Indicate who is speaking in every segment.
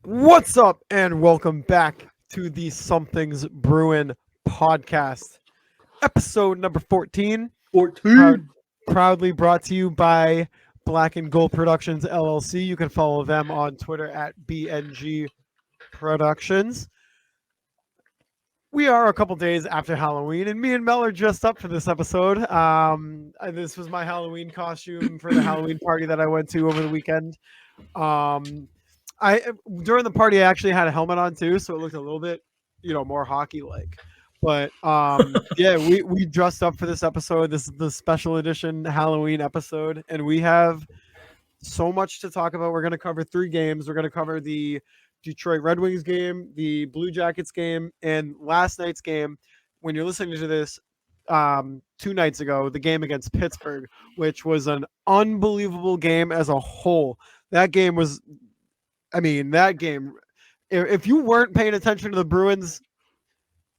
Speaker 1: What's up, and welcome back to the Something's Bruin podcast, episode number 14.
Speaker 2: 14.
Speaker 1: Proudly brought to you by Black and Gold Productions LLC. You can follow them on Twitter at BNG Productions. We are a couple days after Halloween, and me and Mel are dressed up for this episode. This was my Halloween costume for the Halloween party that I went to over the weekend. Um, I During the party, I actually had a helmet on too, so it looked a little bit, more hockey like. But yeah, we dressed up for this episode. This is the special edition Halloween episode, and we have so much to talk about. We're going to cover 3 games. We're going to cover the Detroit Red Wings game, the Blue Jackets game, and last night's game. When you're listening to this, 2 nights ago, the game against Pittsburgh, which was an unbelievable game as a whole. That game was, that game. If you weren't paying attention to the Bruins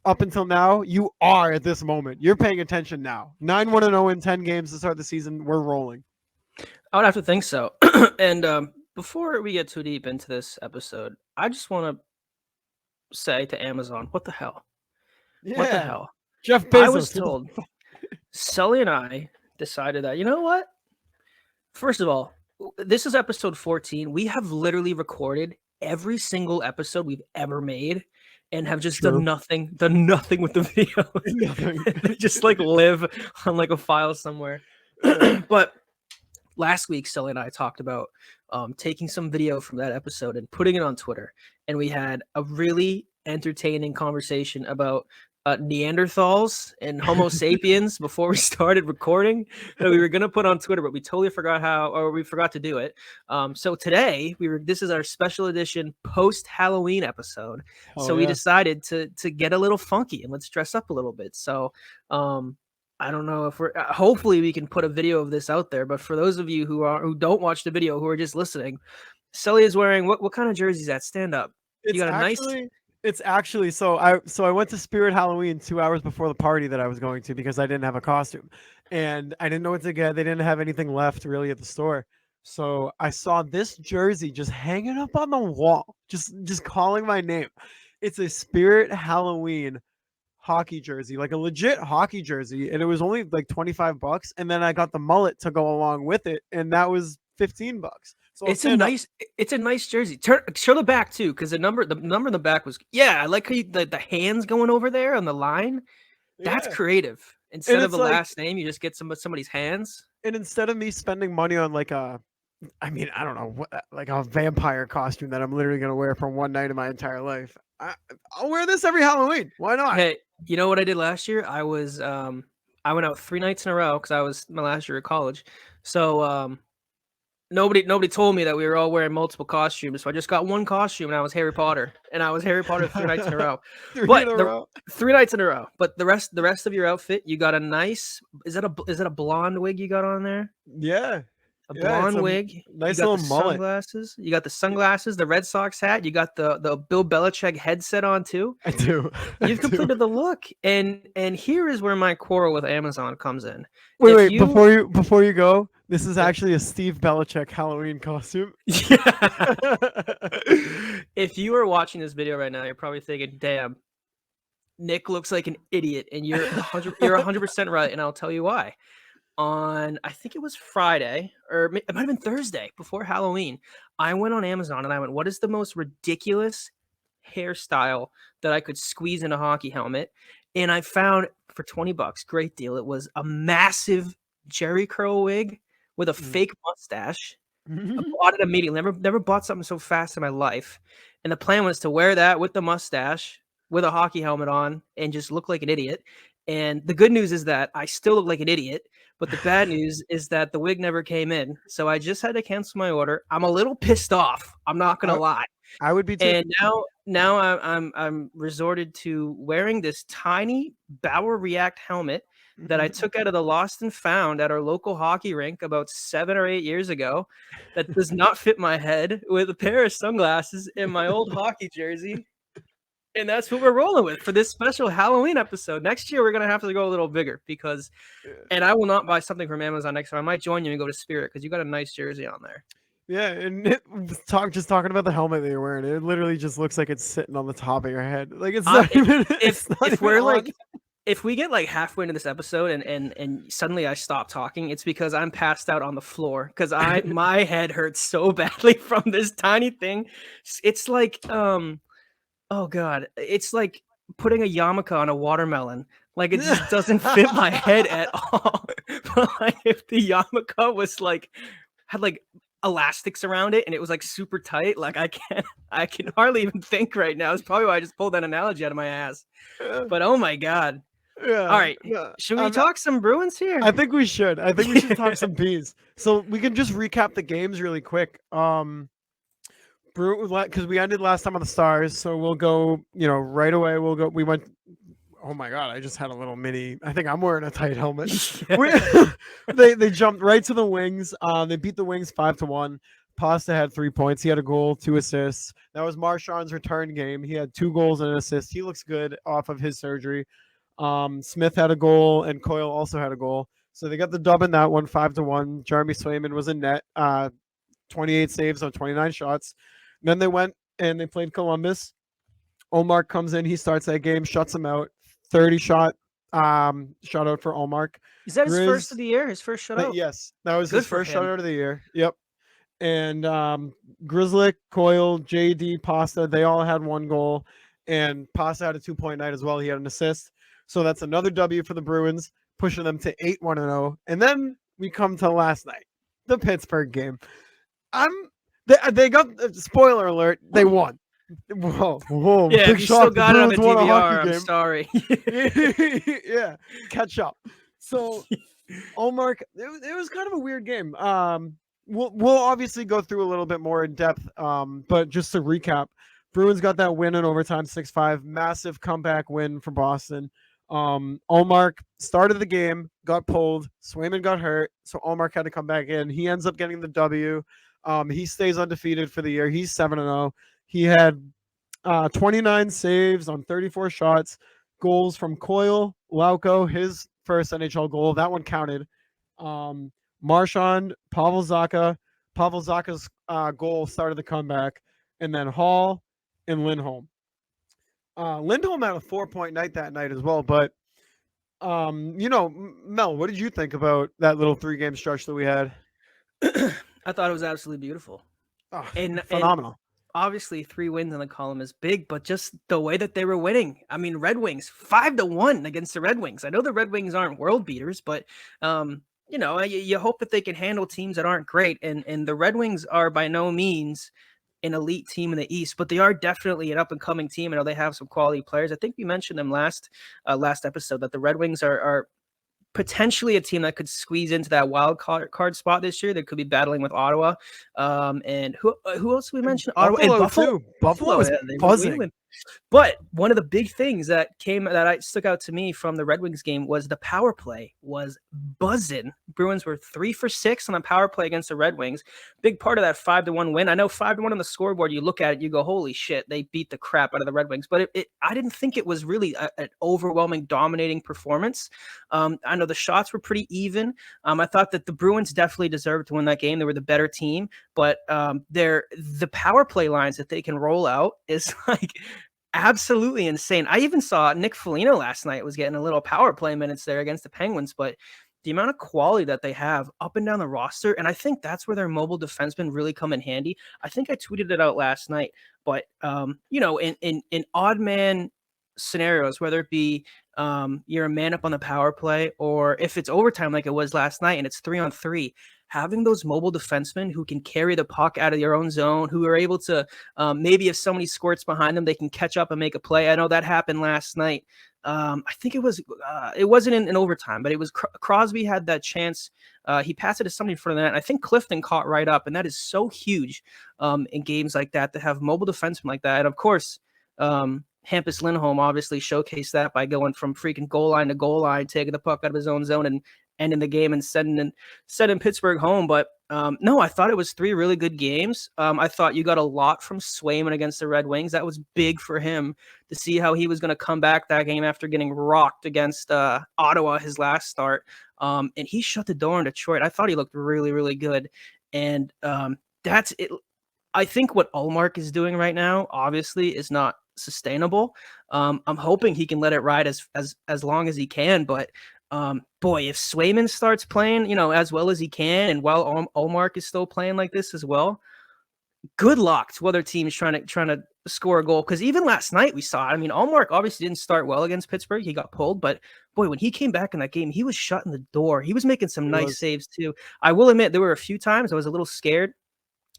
Speaker 1: up until now, you are at this moment. You're paying attention now. 9-1-0 in 10 games to start the season. We're rolling.
Speaker 2: I would have to think so. And before we get too deep into this episode, I just want to say to Amazon, what the hell?
Speaker 1: Yeah.
Speaker 2: What the hell?
Speaker 1: Jeff Bezos.
Speaker 2: I was told, Sully and I decided that, you know what? First of all, this is episode 14. We have literally recorded every single episode we've ever made and have just done nothing with the video. Just like live on like a file somewhere. But last week, Sully and I talked about taking some video from that episode and putting it on Twitter. And we had a really entertaining conversation about Neanderthals and Homo sapiens before we started recording that we were going to put on Twitter, but we totally forgot we forgot to do it. So today this is our special edition post Halloween episode. We decided to get a little funky and let's dress up a little bit. So, I don't know if hopefully we can put a video of this out there, but for those of you who don't watch the video, who are just listening, Sully is wearing what kind of jersey is that? Stand up. You got a nice.
Speaker 1: It's actually so I went to Spirit Halloween 2 hours before the party that I was going to because I didn't have a costume and I didn't know what to get. They didn't have anything left really at the store. So I saw this jersey just hanging up on the wall, just calling my name. It's a Spirit Halloween hockey jersey, like a legit hockey jersey, and it was only like $25, and then I got the mullet to go along with it, and that was $15. So
Speaker 2: it's a nice jersey. Show the back too, because the number in the back was I like how the hands going over there on the line. That's creative. Instead of a last name, you just get somebody's hands.
Speaker 1: And instead of me spending money on like I don't know, like a vampire costume that I'm literally gonna wear for one night in my entire life, I'll wear this every Halloween. Why not?
Speaker 2: Hey, you know what I did last year? I was I went out 3 nights in a row because I was my last year of college. So nobody told me that we were all wearing multiple costumes. So I just got one costume and I was Harry Potter. And I was Harry Potter 3 nights in a row. 3 nights in a row. But the rest of your outfit, you got a nice is that a blonde wig you got on there?
Speaker 1: Yeah.
Speaker 2: A blonde wig,
Speaker 1: nice little mullet.
Speaker 2: Sunglasses. You got the sunglasses, the Red Sox hat. You got the Bill Belichick headset on too.
Speaker 1: I do.
Speaker 2: You've completed the look, and here is where my quarrel with Amazon comes in.
Speaker 1: Wait, before you go, this is actually a Steve Belichick Halloween costume.
Speaker 2: Yeah. If you are watching this video right now, you're probably thinking, "Damn, Nick looks like an idiot," and you're 100% right, and I'll tell you why. On I think it was Friday or it might have been Thursday before Halloween, I went on Amazon and I went, what is the most ridiculous hairstyle that I could squeeze in a hockey helmet? And I found for $20, great deal. It was a massive Jerry curl wig with a fake mustache. I bought it immediately. Never bought something so fast in my life. And the plan was to wear that with the mustache, with a hockey helmet on, and just look like an idiot. And the good news is that I still look like an idiot. But the bad news is that the wig never came in, so I just had to cancel my order. I'm a little pissed off. I'm not gonna lie.
Speaker 1: I would be too.
Speaker 2: And now I'm resorted to wearing this tiny Bauer React helmet that I took out of the Lost and Found at our local hockey rink about 7 or 8 years ago. That does not fit my head, with a pair of sunglasses and my old hockey jersey. And that's what we're rolling with for this special Halloween episode. Next year, we're going to have to go a little bigger and I will not buy something from Amazon next time. I might join you and go to Spirit because you got a nice jersey on there.
Speaker 1: Yeah, and just talking about the helmet that you're wearing, it literally just looks like it's sitting on the top of your head. Like it's not even
Speaker 2: If
Speaker 1: it's not
Speaker 2: if
Speaker 1: even
Speaker 2: we're
Speaker 1: on.
Speaker 2: like if we get like halfway into this episode and suddenly I stop talking, it's because I'm passed out on the floor because my head hurts so badly from this tiny thing. It's like oh god, it's like putting a yarmulke on a watermelon. Like it just doesn't fit my head at all. But like if the yarmulke was like had like elastics around it and it was like super tight, like I can hardly even think right now. It's probably why I just pulled that analogy out of my ass. But oh my god. All
Speaker 1: Yeah,
Speaker 2: right.
Speaker 1: no,
Speaker 2: Should we talk some Bruins
Speaker 1: I
Speaker 2: here?
Speaker 1: think we should. I think we should talk some bees. So we can just recap the games really quick. Because we ended last time on the Stars, so we'll go. Right away. We'll go. We went. Oh my god! I just had a little mini. I think I'm wearing a tight helmet. We, they jumped right to the Wings. They beat the Wings 5-1. Pasta had 3 points. He had a goal, 2 assists. That was Marchand's return game. He had 2 goals and an assist. He looks good off of his surgery. Smith had a goal and Coyle also had a goal. So they got the dub in that one, 5-1. Jeremy Swayman was in net, 28 saves on 29 shots. And then they went and they played Columbus. Omar comes in, he starts that game, shuts him out. 30 shot shutout for Omar.
Speaker 2: Is that his first of
Speaker 1: Grizz,
Speaker 2: the year? His first shutout?
Speaker 1: yes, that was
Speaker 2: Good
Speaker 1: his
Speaker 2: for
Speaker 1: first
Speaker 2: him.
Speaker 1: shutout of the year. Yep. And Grizzly, Coyle, JD, Pasta, they all had 1 goal. And Pasta had a 2-point night as well. He had an assist. So that's another W for the Bruins, pushing them to 8-1-0. And then we come to last night, the Pittsburgh game. They got spoiler alert. They won. Whoa!
Speaker 2: Yeah,
Speaker 1: Big
Speaker 2: if you still
Speaker 1: shock. The
Speaker 2: got it on the
Speaker 1: Bruins won a hockey
Speaker 2: DVR, I'm
Speaker 1: game.
Speaker 2: sorry.
Speaker 1: Yeah, catch up. So, Omar, it was kind of a weird game. We'll obviously go through a little bit more in depth. But just to recap, Bruins got that win in overtime, 6-5, massive comeback win for Boston. Omar started the game, got pulled. Swayman got hurt, so Omar had to come back in. He ends up getting the W. He stays undefeated for the year. He's 7-0. He had 29 saves on 34 shots. Goals from Coyle, Lauko, his first NHL goal. That one counted. Marchand, Pavel Zacha. Pavel Zacha's goal started the comeback. And then Hall and Lindholm. Lindholm had a 4-point night that night as well. But, Mel, what did you think about that little 3-game stretch that we had?
Speaker 2: I thought it was absolutely beautiful.
Speaker 1: Oh,
Speaker 2: And
Speaker 1: phenomenal.
Speaker 2: obviously 3 wins in the column is big, but just the way that they were winning. I mean, Red Wings 5-1 against the Red Wings. I know the Red Wings aren't world beaters, but you hope that they can handle teams that aren't great. And the Red Wings are by no means an elite team in the East, but they are definitely an up and coming team. I know they have some quality players. I think we mentioned them last episode that the Red Wings are potentially a team that could squeeze into that wild card spot this year. They could be battling with Ottawa. And who else we mentioned? Ottawa and Buffalo.
Speaker 1: Too. Buffalo was buzzing.
Speaker 2: But one of the big things that stuck out to me from the Red Wings game was the power play was buzzing. Bruins were 3 for 6 on the power play against the Red Wings. Big part of that 5-1 win. I know 5-1 on the scoreboard. You look at it, you go, "Holy shit!" They beat the crap out of the Red Wings. But I didn't think it was really an overwhelming, dominating performance. I know the shots were pretty even. I thought that the Bruins definitely deserved to win that game. They were the better team, but the power play lines that they can roll out is like absolutely insane. I even saw Nick Foligno last night was getting a little power play minutes there against the Penguins, but the amount of quality that they have up and down the roster, and I think that's where their mobile defensemen really come in handy. I think I tweeted it out last night, but in odd man scenarios, whether it be you're a man up on the power play or if it's overtime like it was last night and it's 3-on-3, having those mobile defensemen who can carry the puck out of your own zone, who are able to maybe if somebody squirts behind them, they can catch up and make a play. I know that happened last night. I think it wasn't in overtime, but it was Crosby had that chance. He passed it to somebody in front of that. And I think Clifton caught right up, and that is so huge in games like that to have mobile defensemen like that. And of course, Hampus Lindholm obviously showcased that by going from freaking goal line to goal line, taking the puck out of his own zone and ending the game and sending Pittsburgh home. But no, I thought it was 3 really good games. I thought you got a lot from Swayman against the Red Wings. That was big for him to see how he was going to come back that game after getting rocked against Ottawa his last start. And he shut the door in Detroit. I thought he looked really, really good. And that's it. I think what Ullmark is doing right now, obviously, is not sustainable. I'm hoping he can let it ride as long as he can. But boy, if Swayman starts playing, as well as he can, and while Ullmark is still playing like this as well, good luck to other teams trying to score a goal. Because even last night we saw it. I mean, Ullmark obviously didn't start well against Pittsburgh. He got pulled, but boy, when he came back in that game, he was shutting the door. He was making some nice saves too. I will admit there were a few times I was a little scared.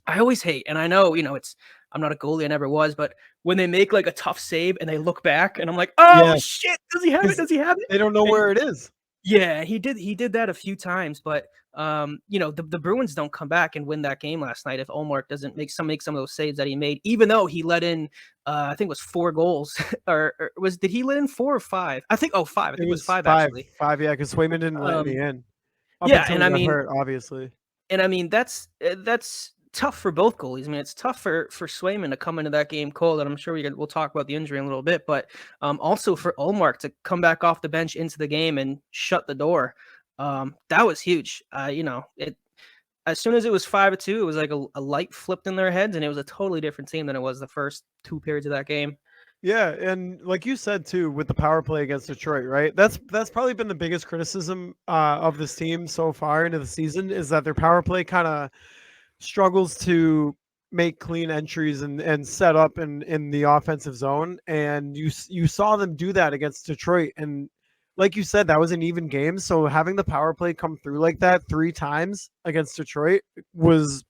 Speaker 2: I always hate, and I know, I'm not a goalie, I never was, but when they make like a tough save and they look back and I'm like, oh shit, does he have it? Does he have it?
Speaker 1: They don't know where it is.
Speaker 2: Yeah, he did that a few times, but the Bruins don't come back and win that game last night if Ullmark doesn't make some of those saves that he made, even though he let in I think it was 4 goals. or did he let in 4 or 5? I think 5. I think it was 5 actually.
Speaker 1: 5, yeah, because Swayman didn't let me in.
Speaker 2: Yeah, and I mean,
Speaker 1: hurt, obviously.
Speaker 2: And I mean, that's tough for both goalies. I mean, it's tough for Swayman to come into that game cold, and I'm sure we'll talk about the injury in a little bit, but also for Ullmark to come back off the bench into the game and shut the door. That was huge. As soon as it was 5-2, it was like a light flipped in their heads, and it was a totally different team than it was the first 2 periods of that game.
Speaker 1: Yeah, and like you said too, with the power play against Detroit, right? That's probably been the biggest criticism of this team so far into the season, is that their power play kind of struggles to make clean entries and set up in the offensive zone. And you saw them do that against Detroit. And like you said, that was an even game. So having the power play come through like that 3 times against Detroit was,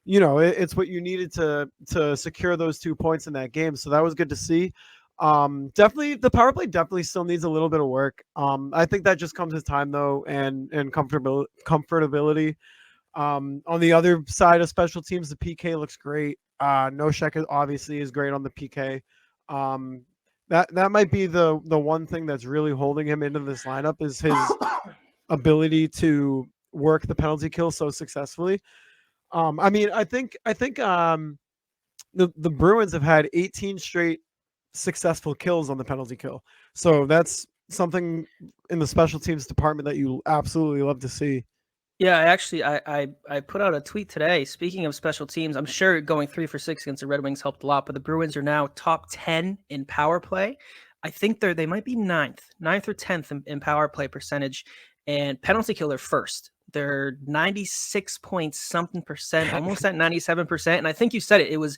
Speaker 1: it's what you needed to secure those 2 points in that game. So that was good to see. Definitely the power play definitely still needs a little bit of work. I think that just comes with time though, and comfortability. On the other side of special teams, the PK looks great. Noshek obviously is great on the PK. That might be the one thing that's really holding him into this lineup, is his ability to work the penalty kill so successfully. I mean, I think the Bruins have had 18 straight successful kills on the penalty kill. So that's something in the special teams department that you absolutely love to see.
Speaker 2: Yeah, I put out a tweet today. Speaking of special teams, I'm sure going 3 for 6 against the Red Wings helped a lot, but the Bruins are now top 10 in power play. I think they might be ninth or 10th in power play percentage, and penalty kill they're first. They're 96 point something percent, almost at 97%. And I think you said it. It was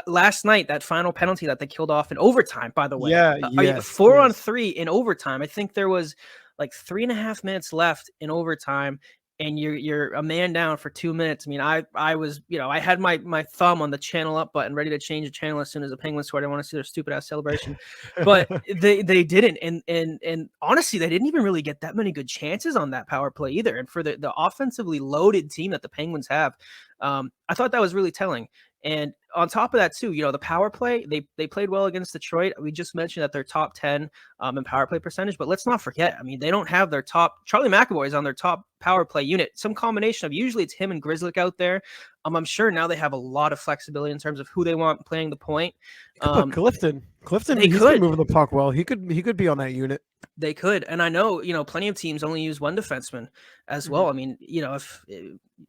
Speaker 2: last night, that final penalty that they killed off in overtime, by the way.
Speaker 1: Yeah,
Speaker 2: 4 on 3 in overtime. I think there was like 3.5 minutes left in overtime, and you're a man down for 2 minutes. I mean, I was, I had my thumb on the channel up button, ready to change the channel as soon as the Penguins scored. I want to see their stupid ass celebration, but they didn't. And honestly, they didn't even really get that many good chances on that power play either. And for the offensively loaded team that the Penguins have, I thought that was really telling. And on top of that, too, the power play, they played well against Detroit. We just mentioned that they're top 10 in power play percentage, but let's not forget, I mean, they don't have their top. Charlie McAvoy is on their top power play unit. Some combination of, usually it's him and Grzelcyk out there. I'm sure now they have a lot of flexibility in terms of who they want playing the point.
Speaker 1: Clifton,
Speaker 2: they
Speaker 1: he's
Speaker 2: could
Speaker 1: moving the puck well. He could be on that unit.
Speaker 2: They could. And I know, plenty of teams only use one defenseman as well. I mean, if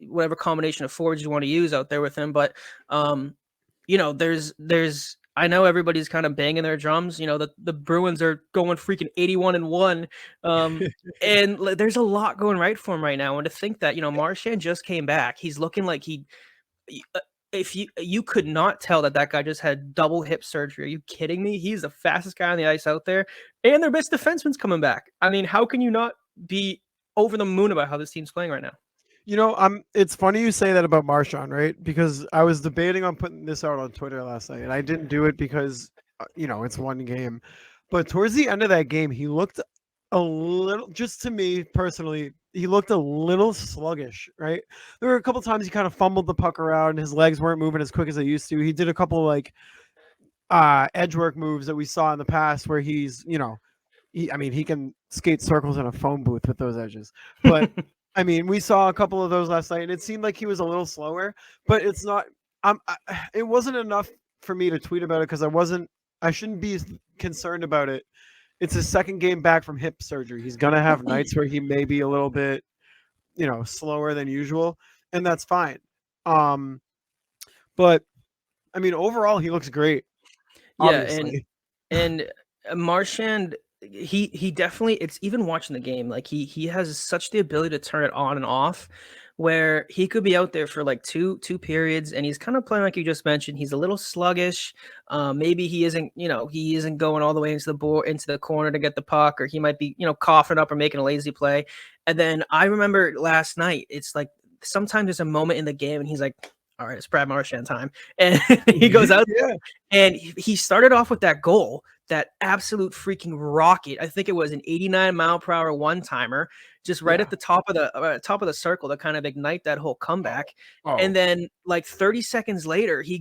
Speaker 2: whatever combination of forwards you want to use out there with him, but there's I know everybody's kind of banging their drums. The Bruins are going freaking 81-1. And there's a lot going right for him right now. And to think that, Marchand just came back, he's looking like if you could not tell that guy just had double hip surgery. Are you kidding me? He's the fastest guy on the ice out there, and their best defenseman's coming back. I mean, how can you not be over the moon about how this team's playing right now?
Speaker 1: It's funny you say that about Marchand, right? Because I was debating on putting this out on Twitter last night, and I didn't do it because, it's one game. But towards the end of that game, he looked a little, just to me personally, he looked a little sluggish, right? There were a couple times he kind of fumbled the puck around. His legs weren't moving as quick as they used to. He did a couple edge work moves that we saw in the past where he's, he can skate circles in a phone booth with those edges. But I mean, we saw a couple of those last night, and it seemed like he was a little slower. But it's not. It wasn't enough for me to tweet about it because I shouldn't be concerned about it. It's his second game back from hip surgery. He's gonna have nights where he may be a little bit, slower than usual, and that's fine. But I mean, overall, he looks great.
Speaker 2: Yeah,
Speaker 1: Obviously,
Speaker 2: and Marchand, he definitely, it's even watching the game, like he has such the ability to turn it on and off, where he could be out there for like two periods, and he's kind of playing like you just mentioned. He's a little sluggish. Maybe he isn't going all the way into the corner to get the puck, or he might be coughing up or making a lazy play. And then I remember last night, it's like sometimes there's a moment in the game, and he's like, "All right, it's Brad Marchand time," and he goes out
Speaker 1: yeah,
Speaker 2: and he started off with that goal, that absolute freaking rocket. I think it was an 89-mile-per-hour one-timer, just right
Speaker 1: yeah.
Speaker 2: at the top of the circle to kind of ignite that whole comeback. And
Speaker 1: Oh,
Speaker 2: then like 30 seconds later, he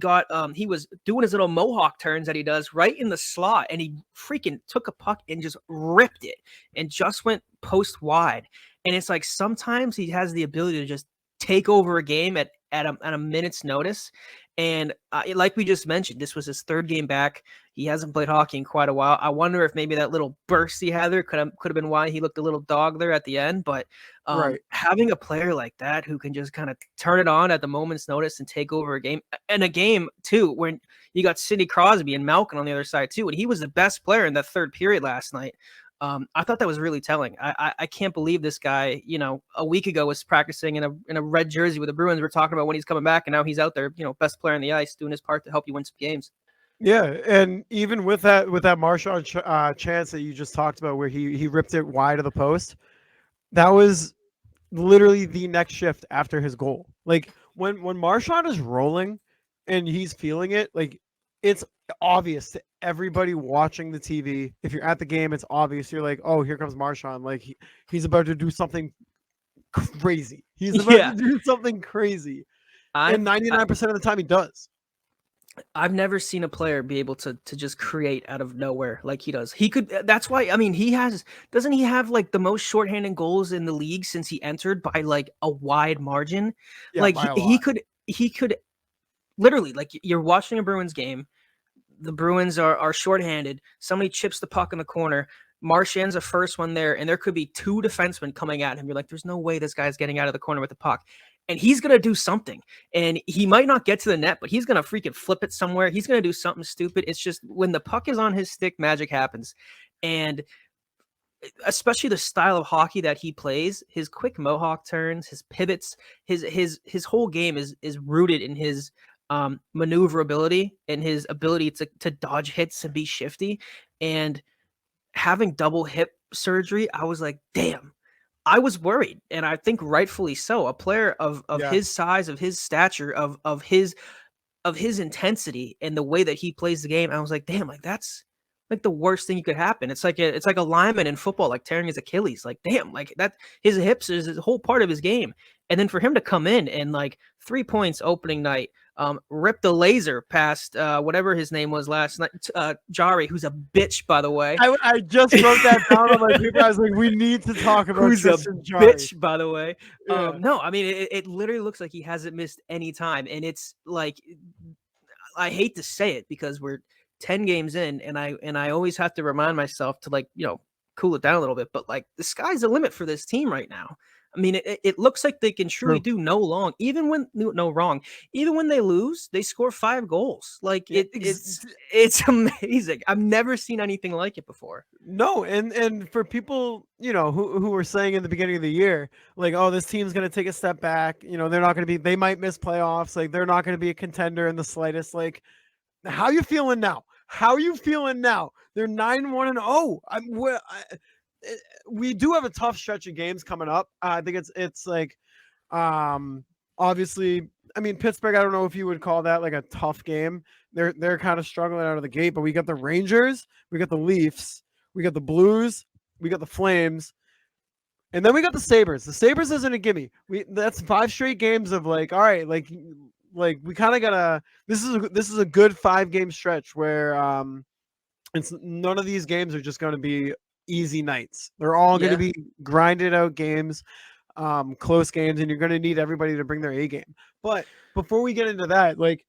Speaker 2: was doing his little mohawk turns that he does right in the slot, and he freaking took a puck and just ripped it and just went post wide. And it's like sometimes he has the ability to just take over a game at a minute's notice. And like we just mentioned, this was his third game back. He hasn't played hockey in quite a while. I wonder if maybe that little burst he had there could have been why he looked a little dog there at the end. But
Speaker 1: right.
Speaker 2: having a player like that who can just kind of turn it on at the moment's notice and take over a game, and a game too, when you got Sidney Crosby and Malkin on the other side too, and he was the best player in that third period last night. I thought that was really telling. I can't believe this guy, a week ago was practicing in a red jersey with the Bruins. We're talking about when he's coming back, and now he's out there, best player on the ice, doing his part to help you win some games.
Speaker 1: Yeah, and even with that Marchand chance that you just talked about, where he ripped it wide of the post, that was literally the next shift after his goal. Like when Marchand is rolling and he's feeling it, like it's obvious to everybody watching the TV. If you're at the game, it's obvious. You're like, oh, here comes Marchand. Like he's about to do something crazy. He's about
Speaker 2: Yeah,
Speaker 1: to do something crazy. And
Speaker 2: I've
Speaker 1: 99% of the time he does.
Speaker 2: I've never seen a player be able to just create out of nowhere like he does. He could. That's why. I mean, he has. Doesn't he have like the most shorthanded goals in the league since he entered by like a wide margin?
Speaker 1: Yeah,
Speaker 2: Like
Speaker 1: by a
Speaker 2: he
Speaker 1: lot.
Speaker 2: could. He could literally, like, you're watching a Bruins game. The Bruins are shorthanded. Somebody chips the puck in the corner. Marchand's the first one there, and there could be two defensemen coming at him. You're like, there's no way this guy's getting out of the corner with the puck. And he's going to do something. And he might not get to the net, but he's going to freaking flip it somewhere. He's going to do something stupid. It's just when the puck is on his stick, magic happens. And especially the style of hockey that he plays, his quick mohawk turns, his pivots, his whole game is rooted in his maneuverability and his ability to dodge hits and be shifty. And having double hip surgery, I was like, damn. I was worried, and I think rightfully so. A player of
Speaker 1: Yeah.
Speaker 2: his size, of his stature, of his intensity and the way that he plays the game, I was like, damn, like that's like the worst thing you could happen. It's like a lineman in football, like tearing his Achilles. Like, damn, like that his hips is a whole part of his game. And then for him to come in and like 3 points opening night, rip the laser past whatever his name was last night, Jari, who's a bitch, by the way.
Speaker 1: I just wrote that down on my paper. I was like, we need to talk about
Speaker 2: Who's a
Speaker 1: Tristan Jarry.
Speaker 2: bitch, by the way.
Speaker 1: Yeah.
Speaker 2: No, I mean it literally looks like he hasn't missed any time, and it's like I hate to say it because we're 10 games in, and I always have to remind myself to like cool it down a little bit. But like the sky's the limit for this team right now. I mean, it looks like they can truly
Speaker 1: True.
Speaker 2: do no wrong. Even when they lose, they score 5 goals. Like
Speaker 1: Yeah,
Speaker 2: it's amazing. I've never seen anything like it before.
Speaker 1: no, and for people, who were saying in the beginning of the year, like, oh, this team's gonna take a step back, they're not gonna be, they might miss playoffs, like they're not gonna be a contender in the slightest. Like, how you feeling now? How you feeling now? They're 9-1-0. We do have a tough stretch of games coming up. I think it's like, um, obviously, I mean, Pittsburgh, I don't know if you would call that like a tough game. They're kind of struggling out of the gate, but we got the Rangers, we got the Leafs, we got the Blues, we got the Flames, and then we got the Sabres. The Sabres isn't a gimme. That's 5 straight games of like, all right, like we kind of gotta. This is a good 5-game stretch where it's none of these games are just going to be easy nights. They're all going to
Speaker 2: Yeah.
Speaker 1: be grinded out games, close games, and you're going to need everybody to bring their A game. But before we get into that, like,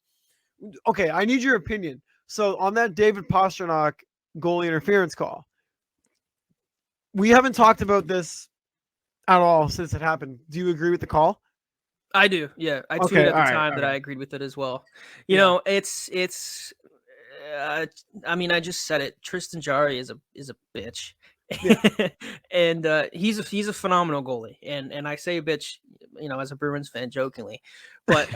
Speaker 1: okay, I need your opinion. So on that David Pastrnak goalie interference call, we haven't talked about this at all since it happened. Do you agree with the call?
Speaker 2: I do. Yeah, I
Speaker 1: Okay,
Speaker 2: tweeted at
Speaker 1: all
Speaker 2: the
Speaker 1: right,
Speaker 2: time that I
Speaker 1: okay.
Speaker 2: agreed with it as well. You
Speaker 1: Yeah.
Speaker 2: know, uh, I mean, I just said it. Tristan Jarry is a bitch,
Speaker 1: Yeah.
Speaker 2: and he's a phenomenal goalie. And I say bitch, you know, as a Bruins fan, jokingly, but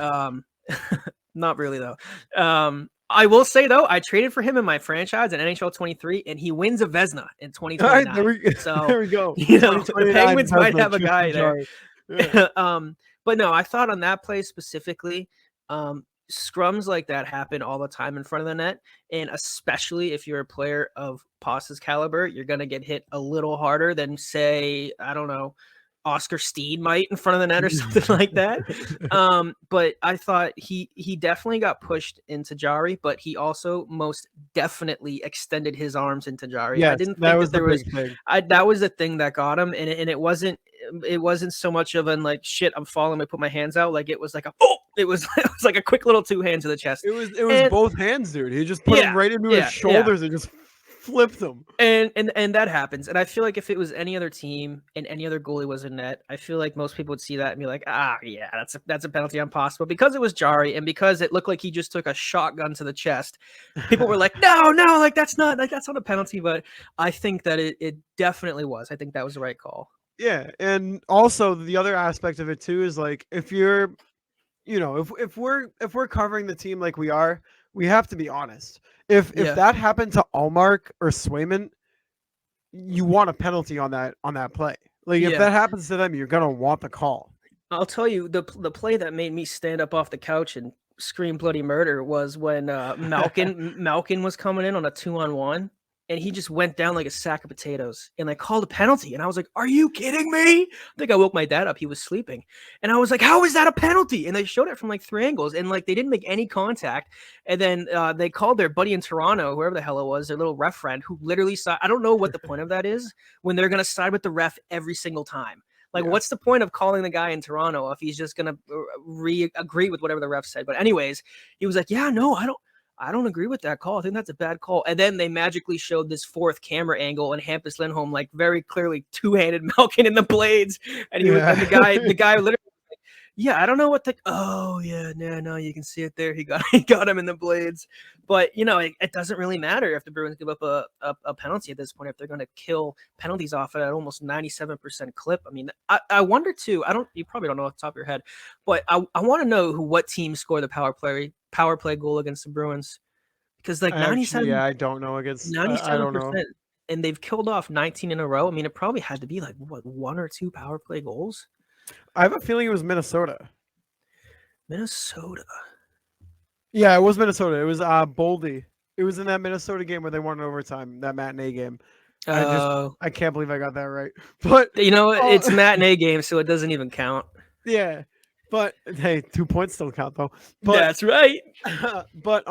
Speaker 2: not really though. I will say though, I traded for him in my franchise in NHL 23, and he wins a Vezina in
Speaker 1: All right,
Speaker 2: 2029.
Speaker 1: there
Speaker 2: So
Speaker 1: we go.
Speaker 2: you know, the
Speaker 1: 2029
Speaker 2: Penguins might
Speaker 1: Vesna,
Speaker 2: have a
Speaker 1: Tristan
Speaker 2: guy there.
Speaker 1: Jarry. Yeah.
Speaker 2: But no, I thought on that play specifically, scrums like that happen all the time in front of the net, and especially if you're a player of Pasta's caliber, you're gonna get hit a little harder than, say, I don't know, Oscar Steen might in front of the net or something like that. But I thought he definitely got pushed into Jari, but he also most definitely extended his arms into Jari. I
Speaker 1: Yes,
Speaker 2: didn't
Speaker 1: that
Speaker 2: think
Speaker 1: was
Speaker 2: that
Speaker 1: the
Speaker 2: there was
Speaker 1: big thing.
Speaker 2: that was the thing that got him, and it wasn't so much of an like shit, I'm falling, I put my hands out. Like it was like a oh, it was it was like a quick little two hands to the chest.
Speaker 1: It was
Speaker 2: And
Speaker 1: both hands, dude. He just put him
Speaker 2: yeah,
Speaker 1: right into his
Speaker 2: yeah.
Speaker 1: shoulders and just flipped him.
Speaker 2: And that happens. And I feel like if it was any other team and any other goalie was in net, I feel like most people would see that and be like, ah, yeah, that's a penalty on Pasta. But because it was Jari and because it looked like he just took a shotgun to the chest, people were like, no, like that's not a penalty. But I think that it definitely was. I think that was the right call.
Speaker 1: Yeah, and also the other aspect of it too is like if you're, if we're covering the team like we are, we have to be honest. If
Speaker 2: Yeah.
Speaker 1: that happened to Allmark or Swayman, you want a penalty on that play. Like if
Speaker 2: Yeah.
Speaker 1: that happens to them, you're gonna want the call.
Speaker 2: I'll tell you the play that made me stand up off the couch and scream bloody murder was when Malkin was coming in on a 2-on-1 and he just went down like a sack of potatoes and they called a penalty and I was like, "Are you kidding me?" I think I woke my dad up. He was sleeping. And I was like, "How is that a penalty?" And they showed it from like three angles and like they didn't make any contact. And then they called their buddy in Toronto, whoever the hell it was, their little ref friend who literally I don't know what the point of that is when they're going to side with the ref every single time. Like,
Speaker 1: Yeah.
Speaker 2: what's the point of calling the guy in Toronto if he's just gonna agree with whatever the ref said? But anyways, he was like, "Yeah, no, I don't agree with that call. I think that's a bad call." And then they magically showed this fourth camera angle and Hampus Lindholm like very clearly two-handed Malkin in the blades, and and the guy literally. Yeah, I don't know what the. Oh yeah, no, you can see it there. He got he got him in the blades, but you know it doesn't really matter if the Bruins give up a penalty at this point if they're going to kill penalties off at almost 97% clip. I mean, I wonder too. I don't. You probably don't know off the top of your head, but I want to know what team scored the power play goal against the Bruins because like
Speaker 1: I don't know against. I
Speaker 2: ninety-seven
Speaker 1: don't know.
Speaker 2: percent, and they've killed off 19 in a row. I mean, it probably had to be like what one or two power play goals.
Speaker 1: I have a feeling it was Minnesota.
Speaker 2: Minnesota.
Speaker 1: Yeah, it was Minnesota. It was Boldy. It was in that Minnesota game where they won in overtime, that matinee game. I can't believe I got that right. But
Speaker 2: You know, it's matinee game, so it doesn't even count.
Speaker 1: yeah. But hey, 2 points still count though. But
Speaker 2: That's right.
Speaker 1: but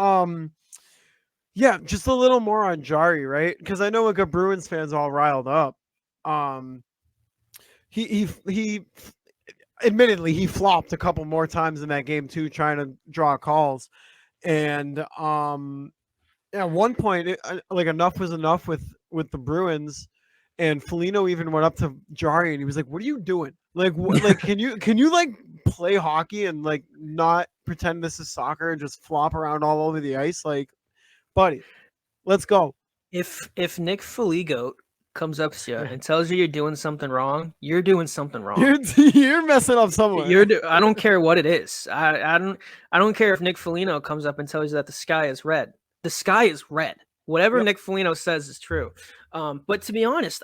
Speaker 1: yeah, just a little more on Jari, right? Because I know like a Bruins fans all riled up. Um he admittedly he flopped a couple more times in that game too, trying to draw calls. And at one point, like enough was enough with the Bruins, and Foligno even went up to Jari and he was like, "What are you doing? Like, like can you like play hockey and like not pretend this is soccer and just flop around all over the ice? Like, buddy, let's go."
Speaker 2: If Nick Foligno comes up to you and tells you you're doing something wrong, you're doing something wrong.
Speaker 1: You're messing up somewhere.
Speaker 2: I don't care what it is. I don't care if Nick Foligno comes up and tells you that the sky is red. The sky is red. Whatever
Speaker 1: Yep.
Speaker 2: Nick Foligno says is true. But to be honest,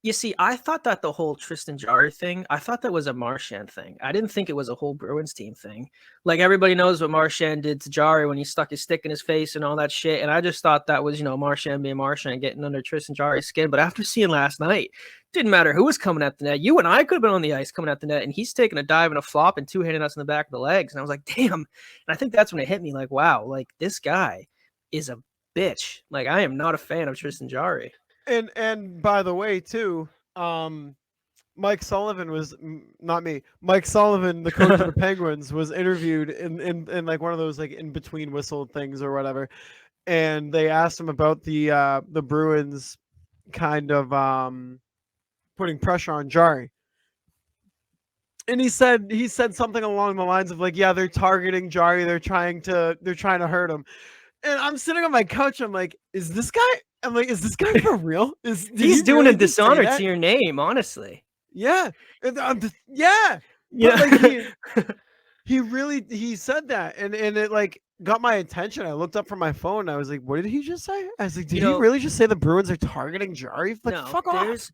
Speaker 2: you see, I thought that the whole Tristan Jarry thing, I thought that was a Marchand thing. I didn't think it was a whole Bruins team thing. Like everybody knows what Marchand did to Jarry when he stuck his stick in his face and all that shit. And I just thought that was, Marchand being Marchand, getting under Tristan Jarry's skin. But after seeing last night, didn't matter who was coming at the net. You and I could have been on the ice coming at the net, and he's taking a dive and a flop and two-handing us in the back of the legs. And I was like, damn. And I think that's when it hit me like, wow, like this guy is a bitch. Like I am not a fan of Tristan Jarry.
Speaker 1: And by the way, too, Mike Sullivan was not me. Mike Sullivan, the coach of the Penguins, was interviewed in like one of those like in between whistle things or whatever, and they asked him about the Bruins kind of putting pressure on Jari, And he said something along the lines of like, yeah, they're targeting Jari, they're trying to hurt him. And I'm sitting on my couch, I'm like, is this guy for real? Did
Speaker 2: He's
Speaker 1: he
Speaker 2: doing a
Speaker 1: really just say
Speaker 2: dishonor
Speaker 1: that?
Speaker 2: to your name, honestly.
Speaker 1: Yeah. Yeah. But
Speaker 2: Yeah.
Speaker 1: like he said that, and it like got my attention. I looked up from my phone. I was like, what did he just say? I was like, did he really just say the Bruins are targeting Jari? Like,
Speaker 2: No,
Speaker 1: fuck off.
Speaker 2: there's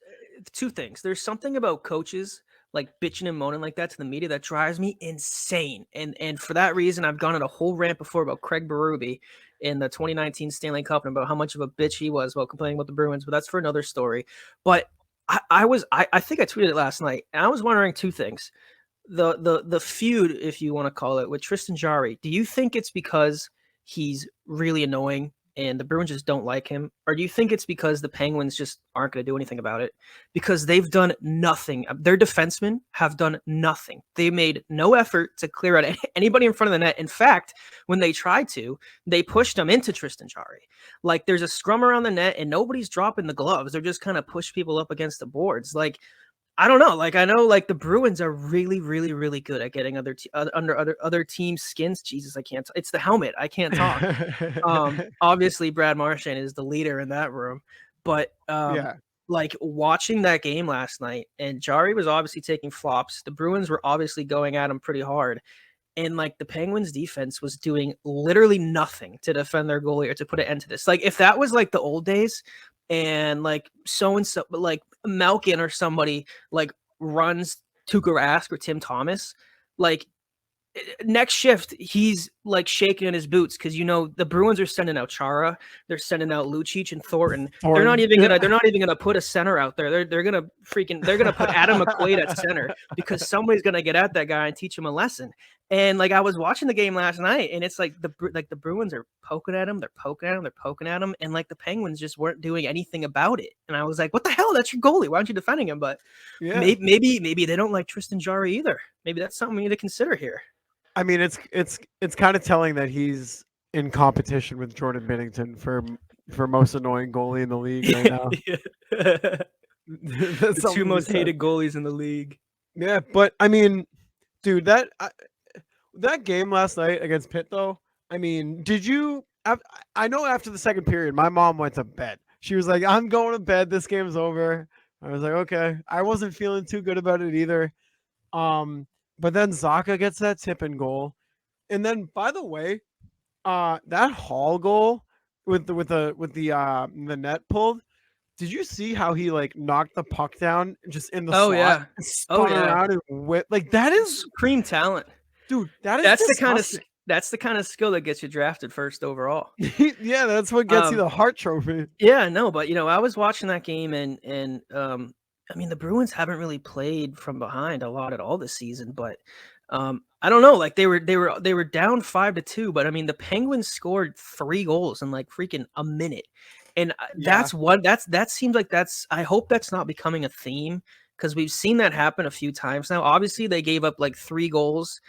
Speaker 2: two things. There's something about coaches like bitching and moaning like that to the media that drives me insane. And for that reason, I've gone on a whole rant before about Craig Berube in the 2019 Stanley Cup and about how much of a bitch he was about complaining about the Bruins, but that's for another story. But I think I tweeted it last night, and I was wondering two things. The feud, if you want to call it, with Tristan Jarry, do you think it's because he's really annoying and the Bruins just don't like him? Or do you think it's because the Penguins just aren't going to do anything about it? Because they've done nothing. Their defensemen have done nothing. They made no effort to clear out anybody in front of the net. In fact, when they tried to, they pushed them into Tristan Jarry. Like, there's a scrum around the net and nobody's dropping the gloves. They're just kind of push people up against the boards. Like, I don't know. Like, I know like the Bruins are really, really, really good at getting under other teams' skins. Jesus, I can't. It's the helmet. I can't talk. Obviously, Brad Marchand is the leader in that room, but
Speaker 1: Yeah.
Speaker 2: like watching that game last night, and Jari was obviously taking flops. The Bruins were obviously going at him pretty hard, and like the Penguins' defense was doing literally nothing to defend their goalie or to put an end to this. Like, if that was like the old days, and like so and so, like Malkin or somebody like runs Tuukka Rask or Tim Thomas, like next shift, he's like shaking in his boots because the Bruins are sending out Chara, they're sending out Lucic and Thornton. They're not even gonna put a center out there. They're gonna put Adam McQuaid at center because somebody's gonna get at that guy and teach him a lesson. And like I was watching the game last night, and it's like the Bruins are poking at him, they're poking at him, and like the Penguins just weren't doing anything about it. And I was like, what the hell? That's your goalie. Why aren't you defending him? But maybe they don't like Tristan Jarry either. Maybe that's something we need to consider here.
Speaker 1: I mean, it's kind of telling that he's in competition with Jordan Binnington for most annoying goalie in the league right now.
Speaker 2: The two most hated goalies in the league.
Speaker 1: Yeah, but I mean, dude, that game last night against Pitt, though. I mean, did you? I know after the second period, my mom went to bed. She was like, "I'm going to bed. This game's over." I was like, "Okay." I wasn't feeling too good about it either. But then Zacha gets that tip-in goal, and then by the way, that Hall goal with the net pulled. Did you see how he like knocked the puck down just in the slot?
Speaker 2: Yeah.
Speaker 1: Spun around and whipped. Like, that is
Speaker 2: supreme talent,
Speaker 1: dude. That's
Speaker 2: the kind of skill that gets you drafted first overall.
Speaker 1: Yeah, that's what gets you the Hart Trophy.
Speaker 2: Yeah, no, but I was watching that game, and I mean, the Bruins haven't really played from behind a lot at all this season, but I don't know. Like, they were down 5-2, but I mean, the Penguins scored 3 goals in like freaking a minute, and that seems like I hope that's not becoming a theme because we've seen that happen a few times now. Obviously, they gave up like 3 goals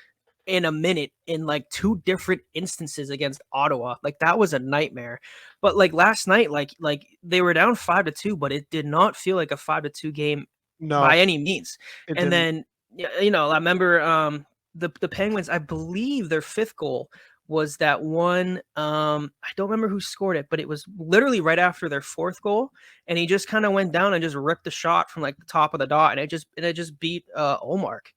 Speaker 2: in a minute in like 2 different instances against Ottawa. Like, that was a nightmare. But like last night, like they were down 5-2, but it did not feel like a 5-2 game by any means. And then I remember the Penguins, I believe their 5th goal was that one. I don't remember who scored it, but it was literally right after their 4th goal, and he just kind of went down and just ripped the shot from like the top of the dot, and it just beat Olmark.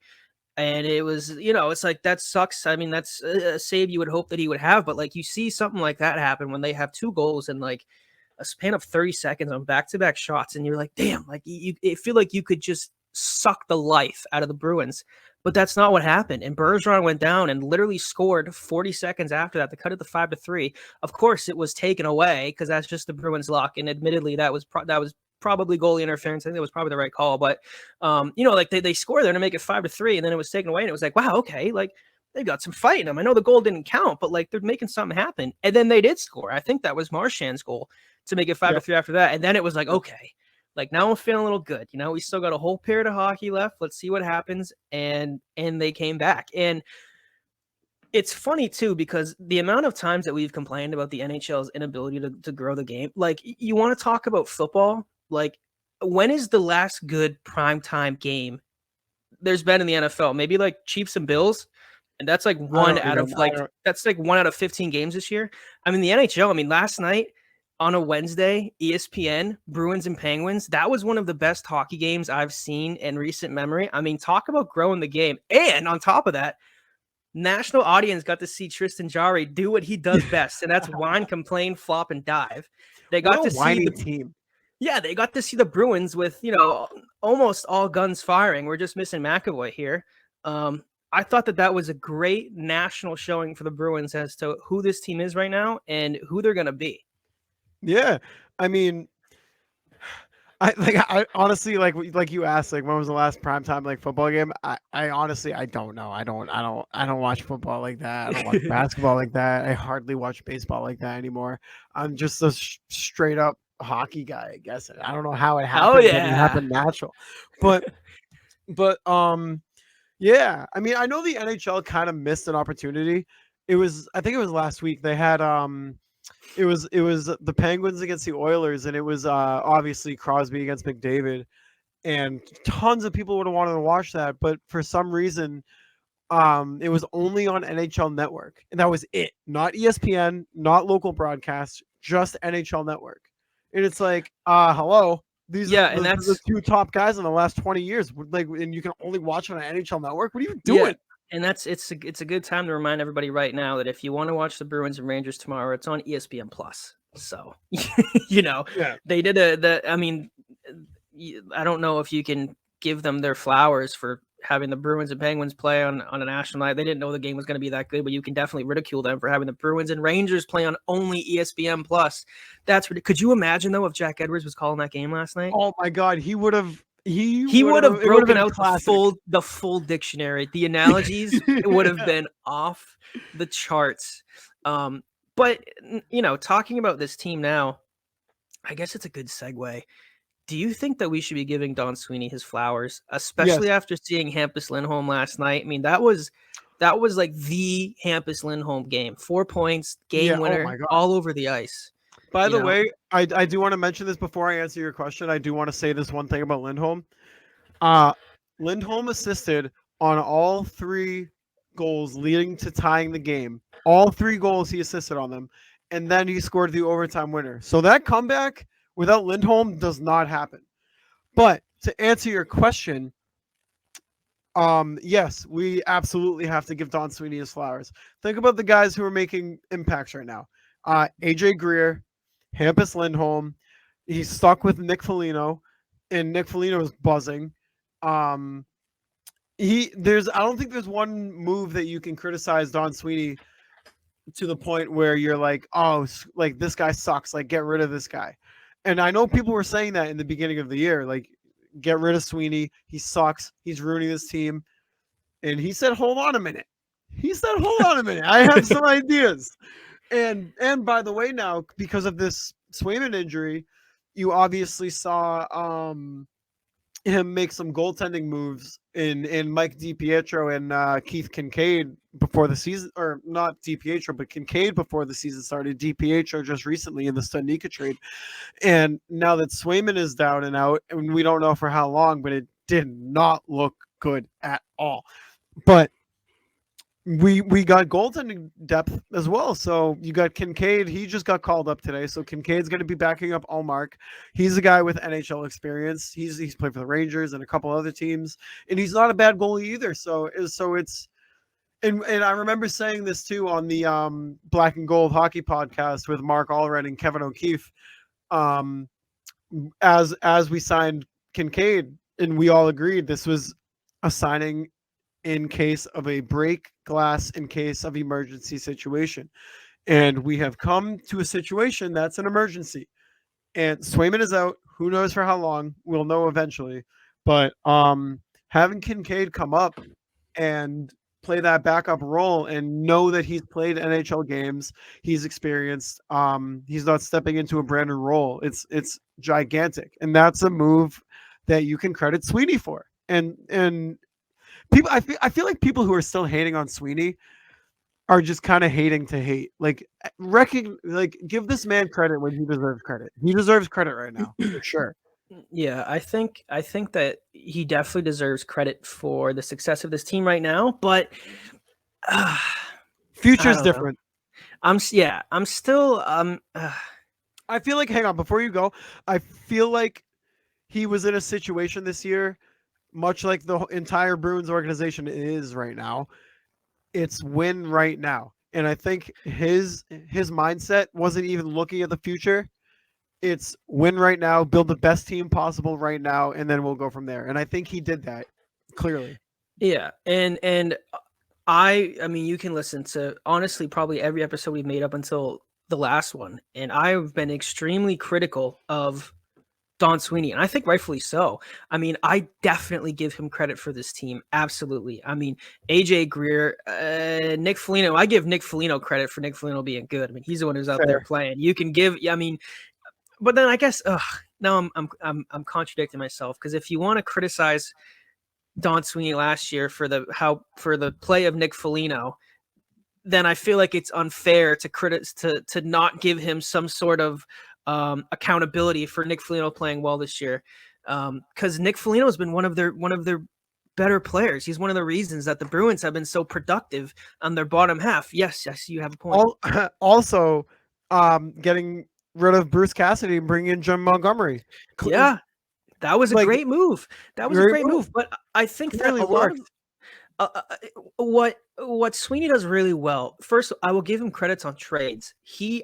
Speaker 2: And it was, it's like, that sucks. I mean, that's a save you would hope that he would have, but like you see something like that happen when they have 2 goals in like a span of 30 seconds on back-to-back shots, and you're like, damn, like it feel like you could just suck the life out of the Bruins, but that's not what happened. And Bergeron went down and literally scored 40 seconds after that to cut it to 5-3. Of course, it was taken away because that's just the Bruins' luck, and admittedly, that was probably goalie interference. I think it was probably the right call, but like they score there to make it 5-3, and then it was taken away, and it was like, wow, okay, like they've got some fight in them. I know the goal didn't count, but like they're making something happen. And then they did score. I think that was Marchand's goal to make it 5-3 after that. And then it was like, okay, like now I'm feeling a little good. We still got a whole period of hockey left. Let's see what happens. And they came back. And it's funny too, because the amount of times that we've complained about the NHL's inability to grow the game, like you want to talk about football, like when is the last good primetime game there's been in the NFL. Maybe like Chiefs and Bills, and that's like
Speaker 1: I don't even. I don't.
Speaker 2: that's like 1 out of 15 games this year. I mean, the NHL. I mean, last night on a Wednesday, ESPN, Bruins and Penguins. That was one of the best hockey games I've seen in recent memory. I mean, talk about growing the game. And on top of that, national audience got to see Tristan Jarry do what he does best, and that's whine, complain, flop, and dive. They got to see the
Speaker 1: team.
Speaker 2: Yeah, they got to see the Bruins with, almost all guns firing. We're just missing McAvoy here. I thought that was a great national showing for the Bruins as to who this team is right now and who they're going to be.
Speaker 1: Yeah, I mean, I honestly like you asked, like, when was the last primetime like football game? I honestly I don't know. I don't watch football like that. I don't watch basketball like that. I hardly watch baseball like that anymore. I'm just a straight up hockey guy, I guess. I don't know how it happened.
Speaker 2: Oh
Speaker 1: It
Speaker 2: yeah,
Speaker 1: happened natural. But yeah, I mean, I know the NHL kind of missed an opportunity. I think it was last week. They had it was the Penguins against the Oilers, and it was obviously Crosby against McDavid, and tons of people would have wanted to watch that, but for some reason, it was only on NHL Network, and that was it. Not ESPN, not local broadcast, just NHL Network. And it's like, hello, these are the two top guys in the last 20 years. Like, and you can only watch on an NHL Network. What are you doing?
Speaker 2: Yeah. And it's a good time to remind everybody right now that if you want to watch the Bruins and Rangers tomorrow, it's on ESPN Plus. So, they did I mean, I don't know if you can give them their flowers for having the Bruins and Penguins play on a national night. They didn't know the game was going to be that good, but you can definitely ridicule them for having the Bruins and Rangers play on only ESPN Plus. Could you imagine though if Jack Edwards was calling that game last night?
Speaker 1: Oh my God, he would have.
Speaker 2: He would have broken out the full dictionary. The analogies would have been off the charts. But talking about this team now, I guess it's a good segue. Do you think that we should be giving Don Sweeney his flowers, especially after seeing Hampus Lindholm last night? I mean, that was like the Hampus Lindholm game. 4 points, game winner, all over the ice.
Speaker 1: By the way, I do want to mention this before I answer your question. I do want to say this one thing about Lindholm. Lindholm assisted on all 3 goals leading to tying the game. All 3 goals he assisted on them, and then he scored the overtime winner. So that comeback without Lindholm does not happen. But to answer your question, yes, we absolutely have to give Don Sweeney his flowers. Think about the guys who are making impacts right now. AJ Greer, Hampus Lindholm. He's stuck with Nick Foligno, and Nick Foligno is buzzing. I don't think there's one move that you can criticize Don Sweeney to the point where you're like, oh, like this guy sucks, like get rid of this guy. And I know people were saying that in the beginning of the year, like get rid of Sweeney, he sucks, he's ruining this team. And he said, hold on a minute. I have some ideas. And by the way, now because of this Swayman injury, you obviously saw him make some goaltending moves in Mike DiPietro and Keith Kincaid before the season, or not DiPietro, but Kincaid before the season started. DiPietro just recently in the Studnicka trade. And now that Swayman is down and out, and we don't know for how long, but it did not look good at all. But we got goaltending depth as well. So you got Kincaid. He just got called up today. So Kincaid's going to be backing up Allmark. He's a guy with NHL experience. He's played for the Rangers and a couple other teams, and he's not a bad goalie either. So it's and I remember saying this too on the Black and Gold Hockey podcast with Mark Allred and Kevin O'Keefe. As we signed Kincaid, and we all agreed this was a signing in case of a break glass, in case of emergency situation. And we have come to a situation that's an emergency. And Swayman is out. Who knows for how long? We'll know eventually. But having Kincaid come up and play that backup role and know that he's played NHL games, he's experienced, he's not stepping into a brand new role. It's gigantic. And that's a move that you can credit Sweeney for. And people, I feel like people who are still hating on Sweeney are just kind of hating to hate. Like, give this man credit when he deserves credit. He deserves credit right now, for sure.
Speaker 2: Yeah, I think that he definitely deserves credit for the success of this team right now, but uh, I
Speaker 1: Future's
Speaker 2: don't know.
Speaker 1: different.
Speaker 2: I'm still
Speaker 1: I feel like, hang on, before you go, I feel like he was in a situation this year, much like the entire Bruins organization is right now. It's win right now. And I think his mindset wasn't even looking at the future. It's win right now, build the best team possible right now, and then we'll go from there. And I think he did that clearly.
Speaker 2: yeah, and I mean, you can listen to honestly probably every episode we've made up until the last one, and I've been extremely critical of Don Sweeney, and I think rightfully so. I mean, I definitely give him credit for this team. Absolutely. I mean, AJ Greer, Nick Foligno. I give Nick Foligno credit for Nick Foligno being good. I mean, he's the one who's out there
Speaker 1: Fair.
Speaker 2: playing. You can give. I mean, but then I guess now I'm contradicting myself because if you want to criticize Don Sweeney last year for the play of Nick Foligno, then I feel like it's unfair to not give him some sort of accountability for Nick Foligno playing well this year, because Nick Foligno has been one of their better players. He's one of the reasons that the Bruins have been so productive on their bottom half. Yes, yes, you have a point.
Speaker 1: Also, getting rid of Bruce Cassidy and bringing in Jim Montgomery.
Speaker 2: Yeah, that was a
Speaker 1: Like,
Speaker 2: great move. That was a
Speaker 1: great
Speaker 2: great
Speaker 1: move.
Speaker 2: move. But I think that
Speaker 1: Clearly
Speaker 2: a lot of
Speaker 1: worked.
Speaker 2: what Sweeney does really well. First, I will give him credits on trades.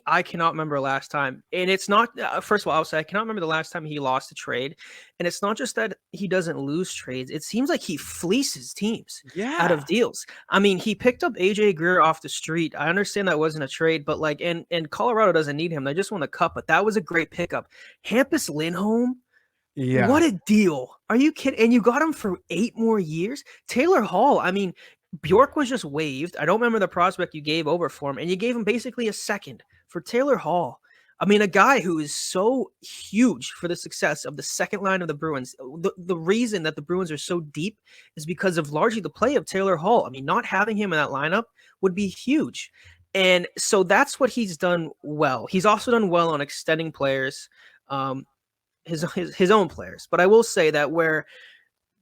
Speaker 2: I cannot remember last time, and it's not. First of all, I'll say I cannot remember the last time he lost a trade, and it's not just that he doesn't lose trades. It seems like he fleeces teams out of
Speaker 1: Yeah.
Speaker 2: deals. I mean, he picked up AJ Greer off the street. I understand that wasn't a trade, but like, and Colorado doesn't need him. They just won the cup, but that was a great pickup. Hampus Lindholm.
Speaker 1: Yeah.
Speaker 2: What a deal. Are you kidding? And you got him for 8 more years? Taylor Hall, I mean, Bjork was just waived. I don't remember the prospect you gave over for him, and you gave him basically a second for Taylor Hall. I mean, a guy who is so huge for the success of the second line of the Bruins. The reason that the Bruins are so deep is because of largely the play of Taylor Hall. I mean, not having him in that lineup would be huge. And so that's what he's done well. He's also done well on extending players. Um, his own players. But I will say that where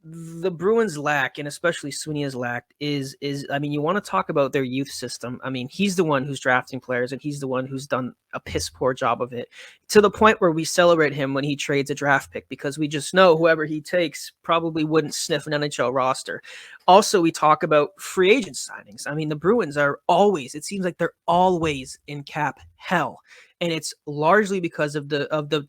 Speaker 2: the Bruins lack, and especially Sweeney has lacked, is I mean, you want to talk about their youth system. I mean, he's the one who's drafting players, and he's the one who's done a piss poor job of it to the point where we celebrate him when he trades a draft pick because we just know whoever he takes probably wouldn't sniff an NHL roster. Also, we talk about free agent signings. I mean, the Bruins are always, it seems like they're always in cap hell. And it's largely because of the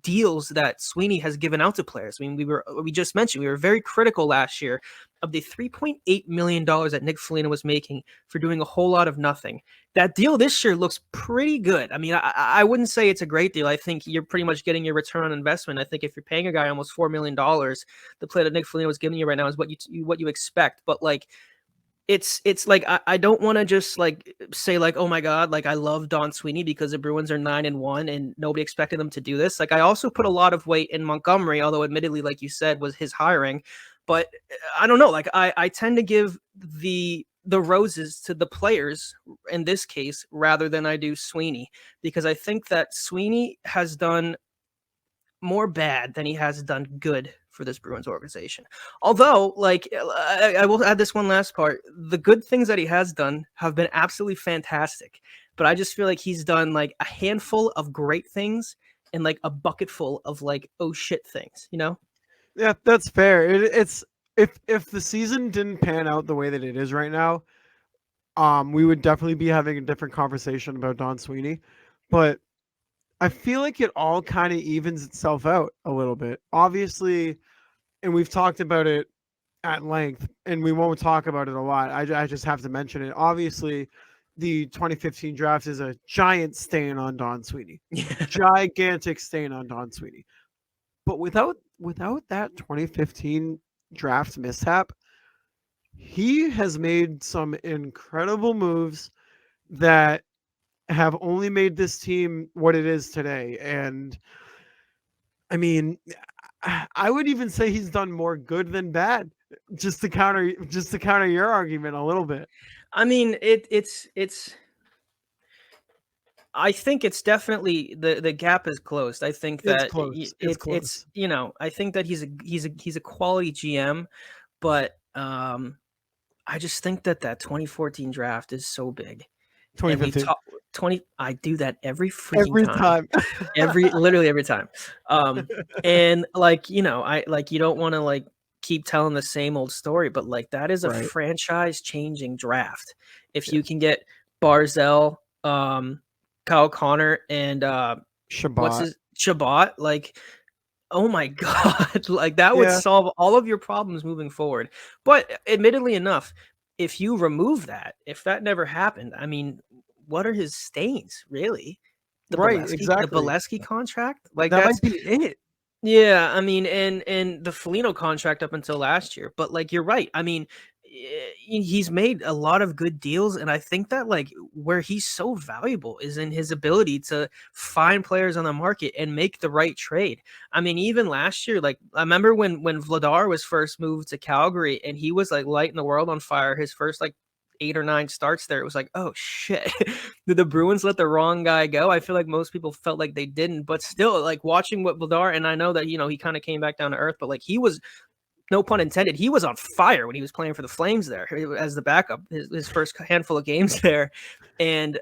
Speaker 2: deals that Sweeney has given out to players. I mean, we just mentioned we were very critical last year of the $3.8 million that Nick Foligno was making for doing a whole lot of nothing. That deal this year looks pretty good. I mean, I wouldn't say it's a great deal. I think you're pretty much getting your return on investment. I think if you're paying a guy almost $4 million, the play that Nick Foligno is giving you right now is what you expect. But like it's like I don't want to just like say like, oh my god, like I love Don Sweeney because the Bruins are 9-1 and nobody expected them to do this. Like I also put a lot of weight in Montgomery, although admittedly, like you said, was his hiring. But I don't know, like I tend to give the roses to the players in this case rather than I do Sweeney because I think that Sweeney has done more bad than he has done good for this Bruins organization. Although, like, I will add this one last part. The good things that he has done have been absolutely fantastic. But I just feel like he's done like a handful of great things and like a bucket full of like, oh shit things, you know?
Speaker 1: Yeah, that's fair. It's if the season didn't pan out the way that it is right now, we would definitely be having a different conversation about Don Sweeney. But I feel like it all kind of evens itself out a little bit. Obviously, and we've talked about it at length, and we won't talk about it a lot. I just have to mention it. Obviously, the 2015 draft is a giant stain on Don Sweeney,
Speaker 2: Yeah.
Speaker 1: gigantic stain on Don Sweeney. But without that 2015 draft mishap, he has made some incredible moves that have only made this team what it is today. And I mean, I would even say he's done more good than bad. Just to counter your argument a little bit.
Speaker 2: I mean, it's I think it's definitely the gap is closed. I think
Speaker 1: It's
Speaker 2: that
Speaker 1: close. It's
Speaker 2: it's
Speaker 1: close.
Speaker 2: I think that he's a quality GM, but I just think that that 2014 draft is so big, and we've
Speaker 1: 2015.
Speaker 2: talked 20. I do that every freaking
Speaker 1: Every
Speaker 2: time,
Speaker 1: time.
Speaker 2: literally every time. And like I like you don't want to like keep telling the same old story, but like that is a
Speaker 1: Right.
Speaker 2: franchise changing draft. If
Speaker 1: Yeah.
Speaker 2: you can get Barzell, Kyle Connor, and what's
Speaker 1: Shabbat.
Speaker 2: his Shabbat, like oh my god, like that would
Speaker 1: Yeah.
Speaker 2: solve all of your problems moving forward. But admittedly enough, if you remove that, if that never happened, I mean, what are his stains really?
Speaker 1: Right.
Speaker 2: The
Speaker 1: Exactly.
Speaker 2: Bolesky contract, like
Speaker 1: That
Speaker 2: that's
Speaker 1: might be it.
Speaker 2: yeah, I mean, and the Foligno contract up until last year, but like you're right. I mean, he's made a lot of good deals, and I think that like where he's so valuable is in his ability to find players on the market and make the right trade. I mean, even last year, like I remember when Vladar was first moved to Calgary, and he was like lighting the world on fire. His first like 8 or 9 starts there, it was like, oh shit, did the Bruins let the wrong guy go? I feel like most people felt like they didn't, but still, like watching what Vladar, and I know that he kind of came back down to earth, but like he was, no pun intended, he was on fire when he was playing for the Flames there as the backup, his first handful of games there, and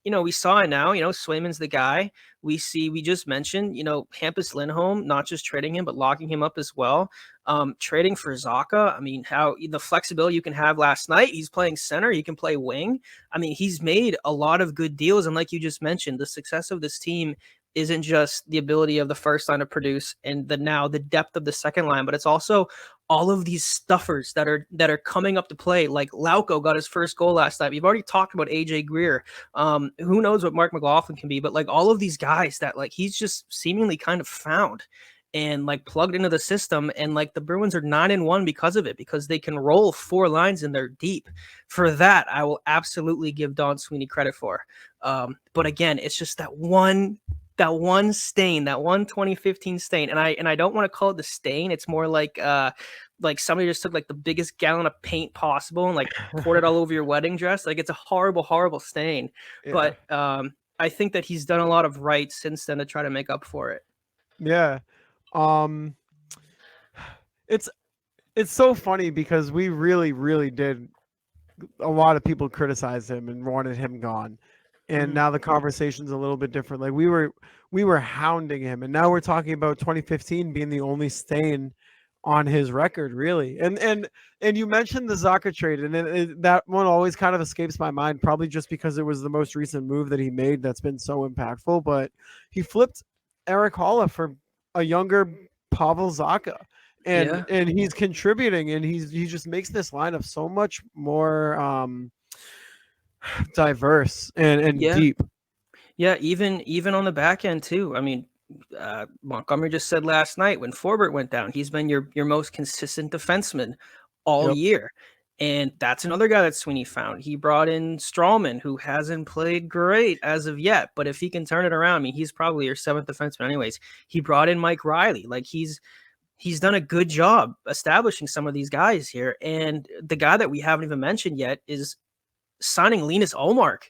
Speaker 2: we saw it now. Swayman's the guy. We just mentioned, Hampus Lindholm, not just trading him, but locking him up as well. Trading for Zaka. I mean, how the flexibility you can have last night. He's playing center. He can play wing. I mean, he's made a lot of good deals. And like you just mentioned, the success of this team isn't just the ability of the first line to produce and the depth of the second line, but it's also all of these stuffers that are coming up to play. Like Lauko got his first goal last night. We've already talked about AJ Greer. Who knows what Mark McLaughlin can be, but like all of these guys that like he's just seemingly kind of found and like plugged into the system, and like the Bruins are 9-1 because of it, because they can roll 4 lines and they're deep. For that, I will absolutely give Don Sweeney credit for. But again, it's just that one stain, that one 2015 stain, and I don't want to call it the stain. It's more like somebody just took like the biggest gallon of paint possible and like poured it all over your wedding dress. Like it's a horrible, horrible stain.
Speaker 1: Yeah.
Speaker 2: But I think that he's done a lot of right since then to try to make up for it.
Speaker 1: Yeah. Um it's it's so funny because we really, really did, a lot of people criticized him and wanted him gone. And
Speaker 2: Mhm.
Speaker 1: now the conversation's a little bit different. Like we were hounding him, and now we're talking about 2015 being the only stain on his record, really. And you mentioned the Zaka trade, and that one always kind of escapes my mind, probably just because it was the most recent move that he made that's been so impactful. But he flipped Eric Holla for a younger Pavel Zaka, and
Speaker 2: Yeah.
Speaker 1: he's contributing, and he just makes this lineup so much more diverse and
Speaker 2: Yeah.
Speaker 1: deep.
Speaker 2: Yeah, even on the back end too. I mean, Montgomery just said last night when Forbert went down, he's been your most consistent defenseman all
Speaker 1: Yep.
Speaker 2: year. And that's another guy that Sweeney found. He brought in Strawman, who hasn't played great as of yet, but if he can turn it around, I mean, he's probably your seventh defenseman anyways. He brought in Mike Riley. Like he's done a good job establishing some of these guys here. And the guy that we haven't even mentioned yet is signing Linus Olmark.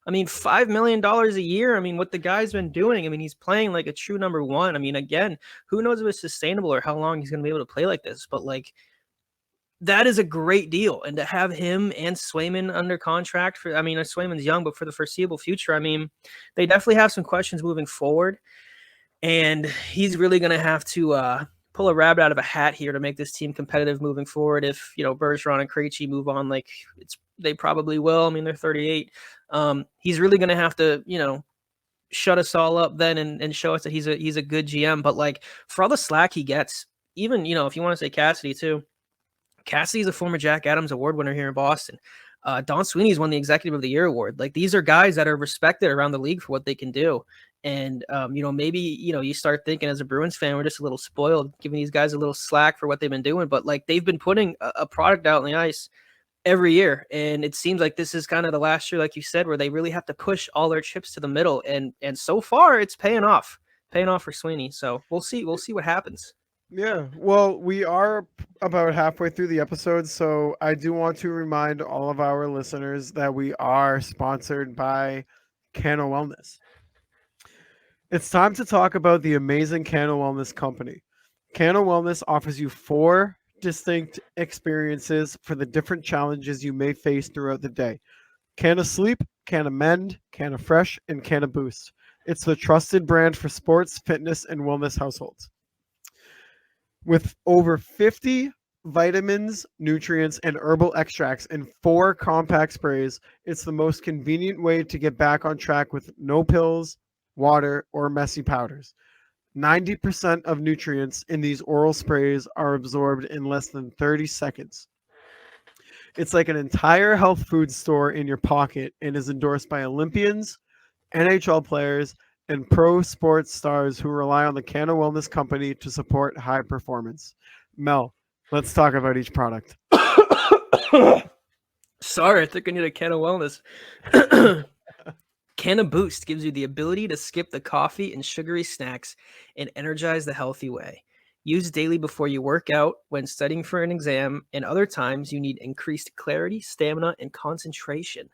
Speaker 2: I mean, $5 million a year. I mean, what the guy's been doing. I mean, he's playing like a true number one. I mean, again, who knows if it's sustainable or how long he's going to be able to play like this? But like, that is a great deal. And to have him and Swayman under contract for, I mean, Swayman's young, but for the foreseeable future, I mean, they definitely have some questions moving forward. And he's really going to have to pull a rabbit out of a hat here to make this team competitive moving forward. If Bergeron and Krejci move on, like they probably will. I mean, they're 38. He's really going to have to shut us all up then and show us that he's a good GM. But like for all the slack he gets, even if you want to say Cassidy too, Cassidy's a former Jack Adams Award winner here in Boston. Don Sweeney's won the Executive of the Year award. Like these are guys that are respected around the league for what they can do. And maybe you start thinking as a Bruins fan, we're just a little spoiled, giving these guys a little slack for what they've been doing. But like they've been putting a product out on the ice every year, and it seems like this is kind of the last year, like you said, where they really have to push all their chips to the middle. And so far, it's paying off for Sweeney. So we'll see what happens.
Speaker 1: Yeah. Well, we are about halfway through the episode, so I do want to remind all of our listeners that we are sponsored by Canna Wellness. It's time to talk about the amazing Canna Wellness company. Canna Wellness offers you 4 distinct experiences for the different challenges you may face throughout the day. Canna Sleep, Canna Mend, Canna Fresh, and Canna Boost. It's the trusted brand for sports, fitness, and wellness households. With over 50 vitamins, nutrients, and herbal extracts in 4 compact sprays, it's the most convenient way to get back on track with no pills, water, or messy powders. 90% of nutrients in these oral sprays are absorbed in less than 30 seconds. It's like an entire health food store in your pocket and is endorsed by Olympians, NHL players, and pro sports stars who rely on the Canna Wellness Company to support high performance. Mel, let's talk about each product.
Speaker 2: Sorry, I think I need a can of wellness. Canna Boost gives you the ability to skip the coffee and sugary snacks and energize the healthy way. Use daily before you work out, when studying for an exam, and other times you need increased clarity, stamina, and concentration.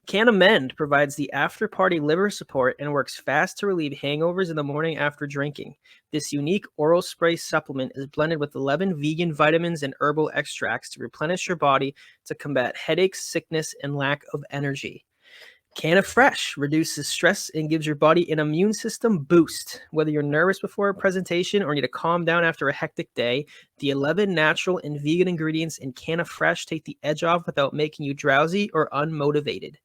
Speaker 2: Canna Mend provides the after party liver support and works fast to relieve hangovers in the morning after drinking. This unique oral spray supplement is blended with 11 vegan vitamins and herbal extracts to replenish your body to combat headaches, sickness, and lack of energy. Canna Fresh reduces stress and gives your body an immune system boost. Whether you're nervous before a presentation or need to calm down after a hectic day, the 11 natural and vegan ingredients in Canna Fresh take the edge off without making you drowsy or unmotivated.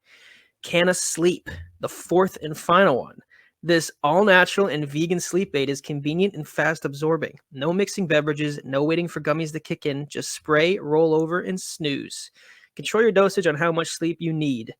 Speaker 2: Canna Sleep, the 4th and final one. This all-natural and vegan sleep aid is convenient and fast-absorbing. No mixing beverages, no waiting for gummies to kick in. Just spray, roll over, and snooze. Control your dosage on how much sleep you need.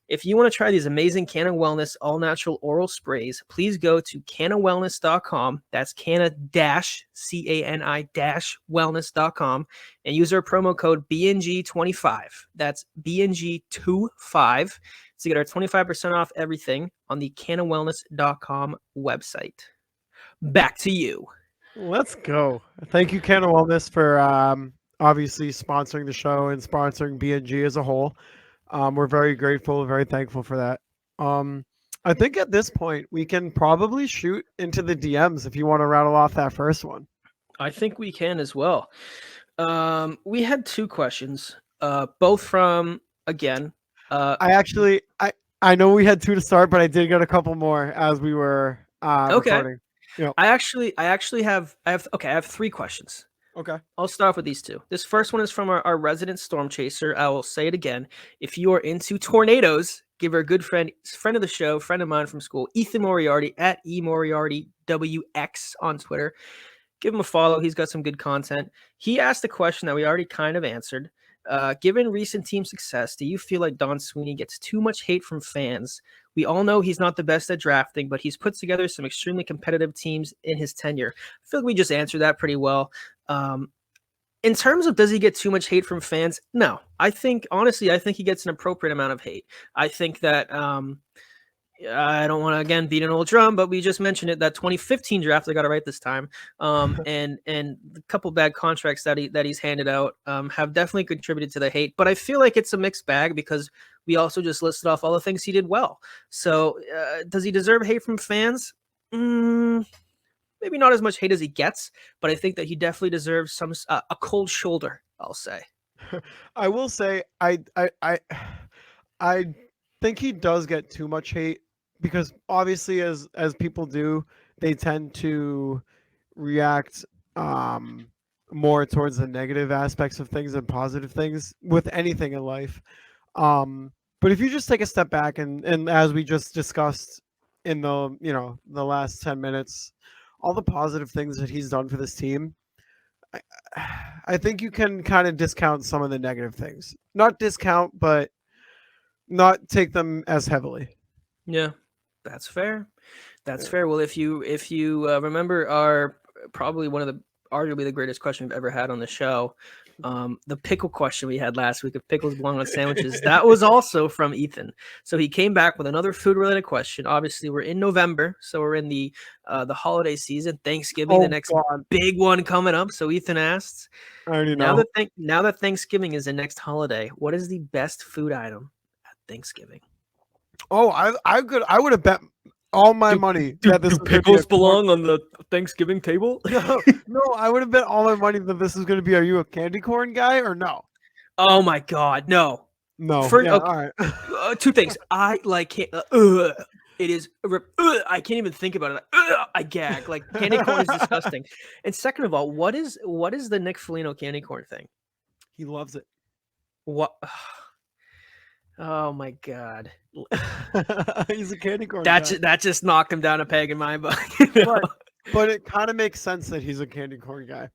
Speaker 2: If you want to try these amazing Canna Wellness all-natural oral sprays, please go to cannawellness.com. That's canna-wellness.com and use our promo code BNG25. That's BNG25 to get our 25% off everything on the cannawellness.com website. Back to you.
Speaker 1: Let's go. Thank you, Canna Wellness, for obviously sponsoring the show and sponsoring BNG as a whole. We're very grateful, very thankful for that. I think at this point we can probably shoot into the DMs if you want to rattle off that first one.
Speaker 2: I think we can as well. We had 2 questions, both from, again,
Speaker 1: I know we had 2 to start, but I did get a couple more as we were recording.
Speaker 2: I have 3 questions.
Speaker 1: Okay.
Speaker 2: I'll start off with these 2. This first one is from our resident storm chaser. I will say it again. If you are into tornadoes, give our good friend of the show, friend of mine from school, Ethan Moriarty at eMoriartyWX on Twitter. Give him a follow. He's got some good content. He asked a question that we already kind of answered. Given recent team success, do you feel like Don Sweeney gets too much hate from fans? We all know he's not the best at drafting, but he's put together some extremely competitive teams in his tenure. I feel like we just answered that pretty well. In terms of does he get too much hate from fans? No. Honestly, I think he gets an appropriate amount of hate. I think that I don't want to again beat an old drum, but we just mentioned it. That 2015 draft, I got it right this time. And a couple bad contracts that he's handed out have definitely contributed to the hate. But I feel like it's a mixed bag because we also just listed off all the things he did well. So does he deserve hate from fans? Maybe not as much hate as he gets, but I think that he definitely deserves some a cold shoulder, I'll say.
Speaker 1: I will say I think he does get too much hate because obviously as people do, they tend to react more towards the negative aspects of things than positive things with anything in life. But if you just take a step back and as we just discussed in the last 10 minutes, all the positive things that he's done for this team, I think you can kind of discount some of the negative things. Not discount, but not take them as heavily.
Speaker 2: Yeah, that's fair. That's fair. Well, if you remember our probably one of the arguably the greatest question we've ever had on the show, the pickle question we had last week, if pickles belong on sandwiches, that was also from Ethan. So he came back with another food related question. Obviously, we're in November, so we're in the holiday season, Thanksgiving, the next big one coming up. So Ethan asks,
Speaker 1: I already know.
Speaker 2: Now that Thanksgiving is the next holiday, what is the best food item at Thanksgiving?
Speaker 1: Oh, I would have bet all my money that this
Speaker 2: Do
Speaker 1: was going to be
Speaker 2: pickles belong on the Thanksgiving table?
Speaker 1: No, I would have bet all my money that this was going to be. Are you a candy corn guy or no?
Speaker 2: Oh my god, no.
Speaker 1: No.
Speaker 2: First,
Speaker 1: Yeah.
Speaker 2: okay,
Speaker 1: All right.
Speaker 2: two things. I like can't. It is. I can't even think about it. I gag. Like candy corn is disgusting. And second of all, what is the Nick Foligno candy corn thing?
Speaker 1: He loves it.
Speaker 2: What? Oh my god.
Speaker 1: He's a candy corn guy.
Speaker 2: That just knocked him down a peg in my book.
Speaker 1: But it kind of makes sense that he's a candy corn guy.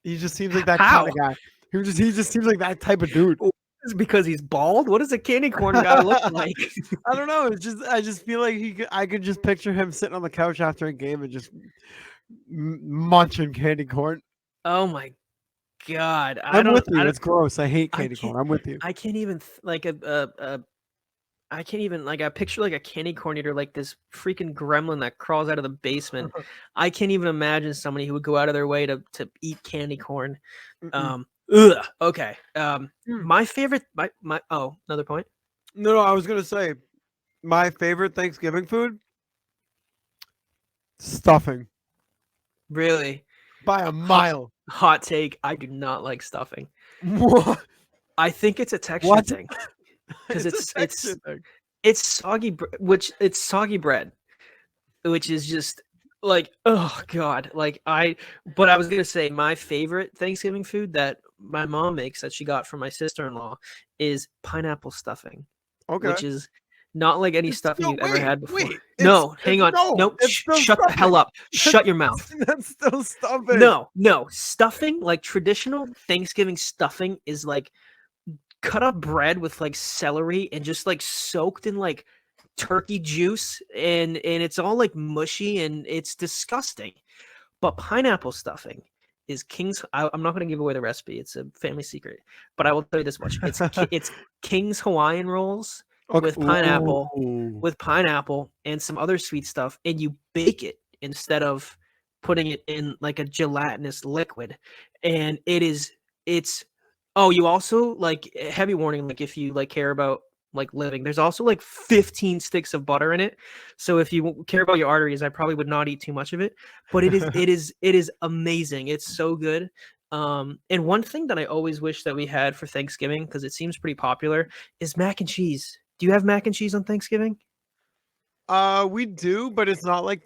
Speaker 1: He just seems like that
Speaker 2: How?
Speaker 1: kind of guy. He just seems like that type of dude.
Speaker 2: Is it because he's bald? What does a candy corn guy look like?
Speaker 1: I don't know. I just feel like I could just picture him sitting on the couch after a game and just munching candy corn.
Speaker 2: Oh my god!
Speaker 1: I'm with you. It's gross. I hate candy
Speaker 2: can't-
Speaker 1: corn. I'm with you.
Speaker 2: I can't even I can't even I picture like a candy corn eater, like this freaking gremlin that crawls out of the basement. I can't even imagine somebody who would go out of their way to eat candy corn. Okay. My favorite my oh, another point.
Speaker 1: No, I was gonna say my favorite Thanksgiving food, stuffing
Speaker 2: Really?
Speaker 1: by a mile.
Speaker 2: Hot take, I do not like stuffing.
Speaker 1: What?
Speaker 2: I think it's a texture
Speaker 1: What?
Speaker 2: thing. Because
Speaker 1: a texture thing.
Speaker 2: it's soggy it's soggy bread, which is just like, oh god, like but I was gonna say my favorite Thanksgiving food that my mom makes that she got from my sister-in-law is pineapple stuffing,
Speaker 1: Okay.
Speaker 2: which is not like any stuffing you've ever had before.
Speaker 1: No,
Speaker 2: hang on.
Speaker 1: no, it's still
Speaker 2: Shut the hell
Speaker 1: stuffing.
Speaker 2: up. Shut your mouth.
Speaker 1: That's still stuffing.
Speaker 2: No, stuffing, like traditional Thanksgiving stuffing is like cut up bread with like celery and just like soaked in like turkey juice, and it's all like mushy and it's disgusting. But pineapple stuffing is king's. I'm not going to give away the recipe. It's a family secret, but I will tell you this much: it's King's Hawaiian rolls with pineapple, and some other sweet stuff, and you bake it instead of putting it in like a gelatinous liquid, and it's. Oh, you also like, heavy warning, like if you like care about like living, there's also like 15 sticks of butter in it. So if you care about your arteries, I probably would not eat too much of it. But it is amazing. It's so good. And one thing that I always wish that we had for Thanksgiving, because it seems pretty popular, is mac and cheese. Do you have mac and cheese on Thanksgiving?
Speaker 1: We do, but it's not like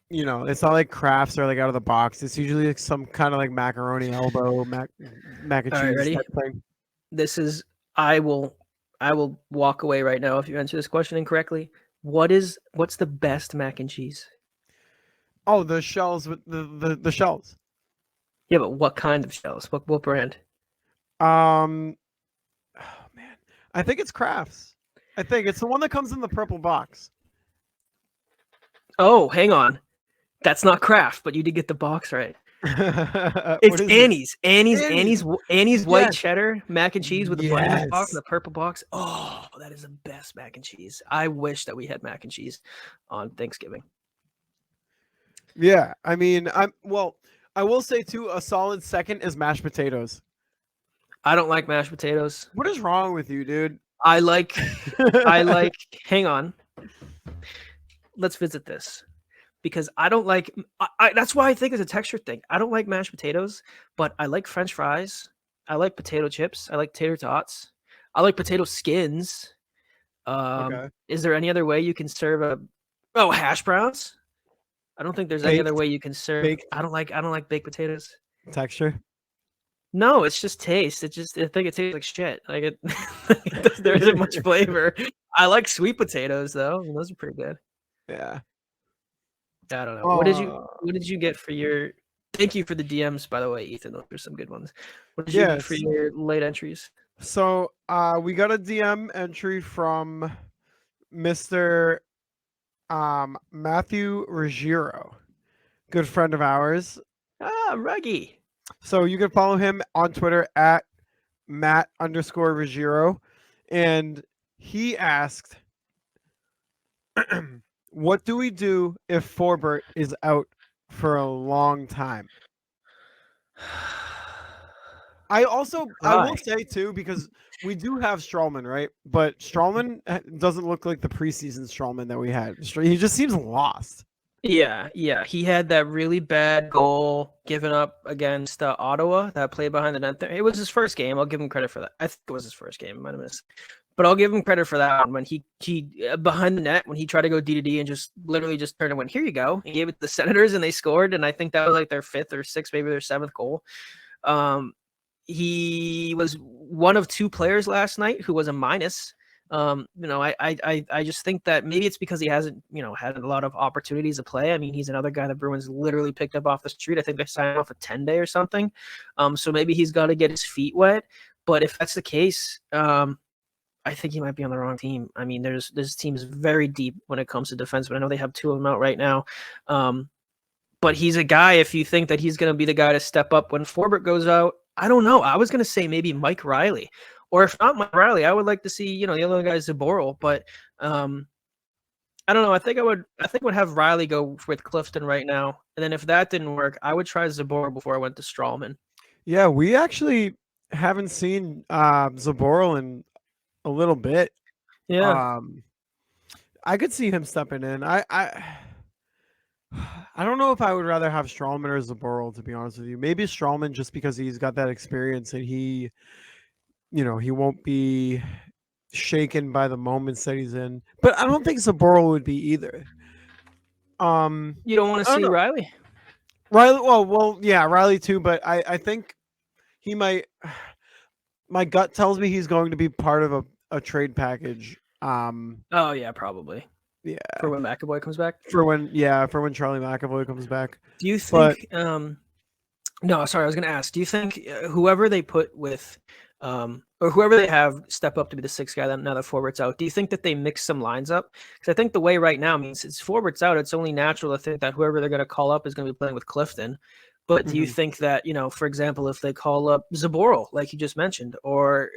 Speaker 1: it's not like crafts or like out of the box. It's usually like some kind of like macaroni elbow, mac and
Speaker 2: All right,
Speaker 1: cheese
Speaker 2: ready?
Speaker 1: type thing.
Speaker 2: This is I will walk away right now if you answer this question incorrectly. What's the best mac and cheese?
Speaker 1: Oh, the shells with the shells.
Speaker 2: Yeah, but what kind of shells? What brand?
Speaker 1: Oh man, I think it's Crafts. I think it's the one that comes in the purple box.
Speaker 2: Oh, hang on. That's not Kraft, but you did get the box right.
Speaker 1: What
Speaker 2: It's
Speaker 1: is it?
Speaker 2: Annie's white
Speaker 1: Yes.
Speaker 2: cheddar mac and cheese with the bunny in the box
Speaker 1: Yes.
Speaker 2: and the purple box. Oh, that is the best mac and cheese. I wish that we had mac and cheese on Thanksgiving.
Speaker 1: Yeah, I mean, I will say too, a solid second is mashed potatoes.
Speaker 2: I don't like mashed potatoes.
Speaker 1: What is wrong with you, dude?
Speaker 2: I like hang on. Let's visit this. Because I don't like that's why I think it's a texture thing. I don't like mashed potatoes, but I like French fries. I like potato chips. I like tater tots. I like potato skins.
Speaker 1: Okay.
Speaker 2: Is there any other way you can serve hash browns? I don't think there's any other way you can serve.
Speaker 1: Baked.
Speaker 2: I don't like baked potatoes.
Speaker 1: Texture.
Speaker 2: No, it's just taste. I think it tastes like shit. Like there isn't much flavor. I like sweet potatoes though. Those are pretty good.
Speaker 1: Yeah.
Speaker 2: I don't know. What did you get for your? Thank you for the DMs, by the way, Ethan. Those are some good ones. What did you get for your late entries?
Speaker 1: So we got a DM entry from Mr. Matthew Ruggiero, good friend of ours.
Speaker 2: Ruggy.
Speaker 1: So you can follow him on Twitter at Matt_Ruggiero, and he asked, "What do we do if Forbert is out for a long time?" I also I will
Speaker 2: Try.
Speaker 1: say too, because we do have Strawman, right? But Strawman doesn't look like the preseason Strawman that we had. He just seems lost.
Speaker 2: Yeah, yeah. He had that really bad goal given up against Ottawa, that play behind the net there. It was his first game. I'll give him credit for that. I think it was his first game. Might have missed. But I'll give him credit for that one when he behind the net when he tried to go D and just literally just turned and went, here you go, and gave it to the Senators and they scored, and I think that was like their fifth or sixth, maybe their seventh goal. He was one of two players last night who was a minus. I just think that maybe it's because he hasn't, had a lot of opportunities to play. I mean, he's another guy that Bruins literally picked up off the street. I think they signed off a 10-day or something. So maybe he's got to get his feet wet. But if that's the case, I think he might be on the wrong team. I mean, this team is very deep when it comes to defense, but I know they have two of them out right now. But he's a guy, if you think that he's going to be the guy to step up when Forbert goes out, I don't know. I was going to say maybe Mike Riley. Or if not Mike Riley, I would like to see, the other guy Zaboral. But I don't know. I think I would have Riley go with Clifton right now. And then if that didn't work, I would try Zaboral before I went to Strawman.
Speaker 1: Yeah, we actually haven't seen Zaboral in a little bit.
Speaker 2: Yeah.
Speaker 1: I could see him stepping in. I don't know if I would rather have Strawman or Zaboral, to be honest with you. Maybe Strawman just because he's got that experience and he won't be shaken by the moments that he's in. But I don't think Zaboral would be either.
Speaker 2: You don't want to see
Speaker 1: know.
Speaker 2: Riley?
Speaker 1: Riley, well, yeah, Riley too. But I think he might. My gut tells me he's going to be part of a trade package.
Speaker 2: Oh yeah, probably.
Speaker 1: Yeah,
Speaker 2: for when McAvoy comes back.
Speaker 1: For when Charlie McAvoy comes back.
Speaker 2: Do you think? No, sorry, I was going to ask. Do you think whoever they put with, or whoever they have step up to be the sixth guy now that Forwart's out, do you think that they mix some lines up? Because I think the way right now means it's Forwart's out. It's only natural to think that whoever they're going to call up is going to be playing with Clifton. But do you think that, for example, if they call up Zaboral, like you just mentioned, or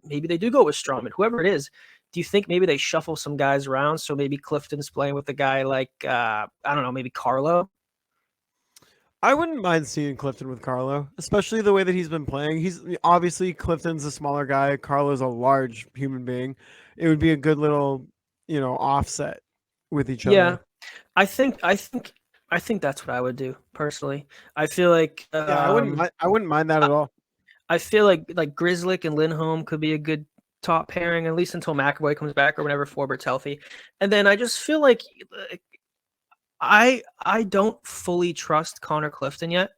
Speaker 2: maybe they do go with Strawman, whoever it is, do you think maybe they shuffle some guys around? So maybe Clifton's playing with a guy like, I don't know, maybe Carlo?
Speaker 1: I wouldn't mind seeing Clifton with Carlo, especially the way that he's been playing. He's obviously Clifton's a smaller guy. Carlo's a large human being. It would be a good little, offset with each other.
Speaker 2: Yeah, I think that's what I would do personally. I feel like
Speaker 1: I wouldn't mind that at all.
Speaker 2: I feel like Grzelcyk and Lindholm could be a good top pairing, at least until McAvoy comes back or whenever Forbert's healthy. And then I just feel like I don't fully trust Connor Clifton yet,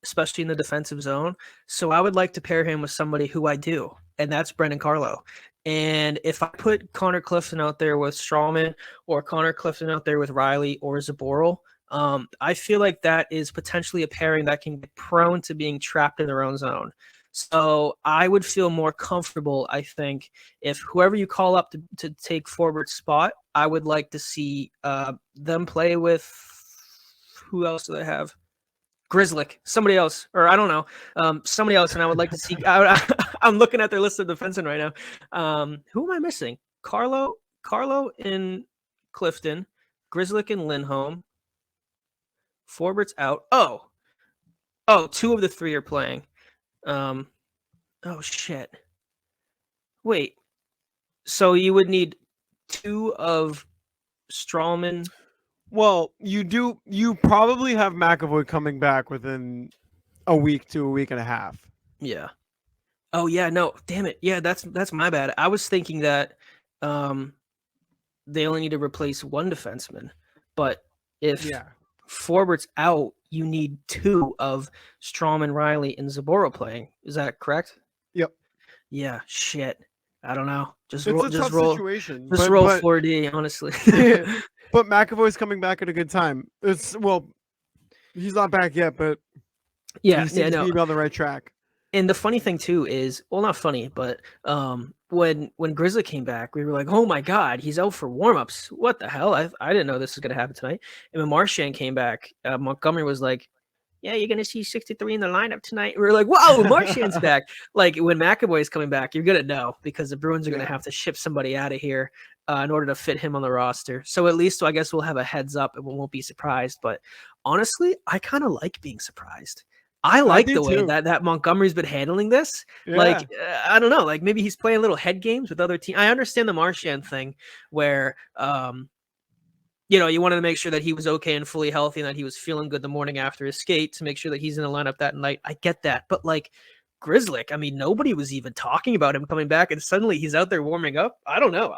Speaker 2: especially in the defensive zone. So I would like to pair him with somebody who I do, and that's Brendan Carlo. And if I put Connor Clifton out there with Strawman or Connor Clifton out there with Riley or Zaboral, I feel like that is potentially a pairing that can be prone to being trapped in their own zone. So I would feel more comfortable, I think, if whoever you call up to take Forbert's spot, I would like to see them play with, who else do they have? Grzelcyk, somebody else, or I don't know, somebody else. And I would like to see, I'm looking at their list of defensemen right now. Who am I missing? Carlo in Clifton, Grzelcyk and Lindholm. Forbert's out. Oh, two of the three are playing. Oh shit. Wait. So you would need two of Strawman.
Speaker 1: Well, you probably have McAvoy coming back within a week to a week and a half.
Speaker 2: Yeah. Oh yeah, no, damn it. Yeah, that's my bad. I was thinking that they only need to replace one defenseman. But if Forbert's out, you need two of Strawman, Riley, and Zaboral playing. Is that correct?
Speaker 1: Yep.
Speaker 2: Yeah, shit. I don't know.
Speaker 1: It's a tough situation.
Speaker 2: Just roll 4D, honestly.
Speaker 1: But McAvoy's coming back at a good time. He's not back yet, but he seems to be on the right track.
Speaker 2: And the funny thing too is, well, not funny, but when Grzelcyk came back, we were like, oh my god, he's out for warmups. What the hell? I didn't know this was gonna happen tonight. And when Marchand came back, Montgomery was like, yeah, you're gonna see 63 in the lineup tonight. We were like, whoa, Marchand's back. Like when McAvoy is coming back, you're gonna know because the Bruins are gonna have to ship somebody out of here in order to fit him on the roster. So at least, I guess we'll have a heads up and we won't be surprised. But honestly, I kind of like being surprised. I
Speaker 1: I
Speaker 2: like
Speaker 1: do
Speaker 2: the way
Speaker 1: too.
Speaker 2: that Montgomery's been handling this. Like,
Speaker 1: Yeah.
Speaker 2: I don't know, like maybe he's playing little head games with other teams. I understand the Marchand thing where, you wanted to make sure that he was okay and fully healthy and that he was feeling good the morning after his skate to make sure that he's in the lineup that night. I get that. But like Grizzlick, I mean, nobody was even talking about him coming back and suddenly he's out there warming up. I don't know.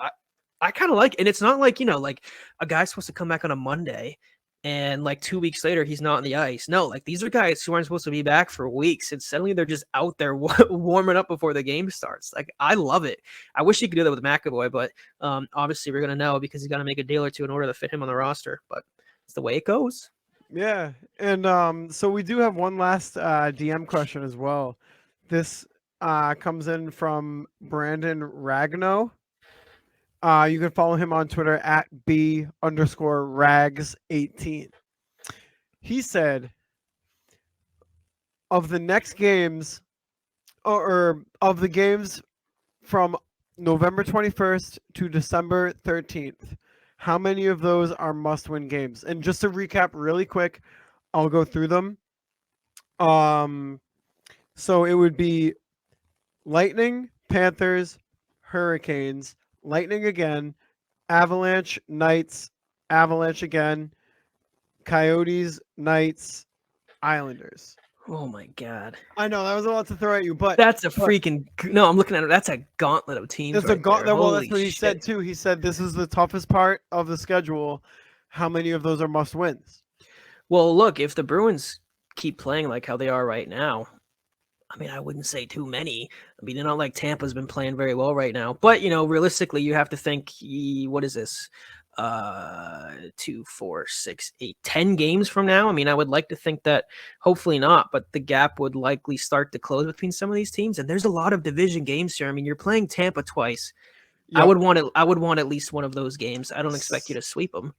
Speaker 2: I kind of like, and it's not like, like a guy's supposed to come back on a Monday and like 2 weeks later he's not on the ice. No, like these are guys who aren't supposed to be back for weeks and suddenly they're just out there warming up before the game starts. Like I love it. I wish he could do that with McAvoy, but obviously we're gonna know because he's got to make a deal or two in order to fit him on the roster. But it's the way it goes.
Speaker 1: Yeah. And so we do have one last DM question as well. This comes in from Brandon Ragno. You can follow him on Twitter at B_rags18. He said, of the next games, or of the games from November 21st to December 13th, how many of those are must-win games? And just to recap really quick, I'll go through them. So it would be Lightning, Panthers, Hurricanes, Lightning again, Avalanche, Knights, Avalanche again, Coyotes, Knights, Islanders.
Speaker 2: Oh my god,
Speaker 1: I know that was a lot to throw at you, but
Speaker 2: that's a freaking no. I'm looking at it. That's a gauntlet of teams
Speaker 1: it's a
Speaker 2: right there.
Speaker 1: well,
Speaker 2: Holy
Speaker 1: that's what he
Speaker 2: shit.
Speaker 1: said too. He said this is the toughest part of the schedule. How many of those are must wins?
Speaker 2: Well, look, if the Bruins keep playing like how they are right now, I mean, I wouldn't say too many. I mean, they're not like Tampa's been playing very well right now. But, realistically, you have to think, what is this? 2, 4, 6, 8, 10 games from now. I mean, I would like to think that hopefully not, but the gap would likely start to close between some of these teams. And there's a lot of division games here. I mean, you're playing Tampa twice. I
Speaker 1: Yep.
Speaker 2: would want at least one of those games. I don't expect you to sweep them.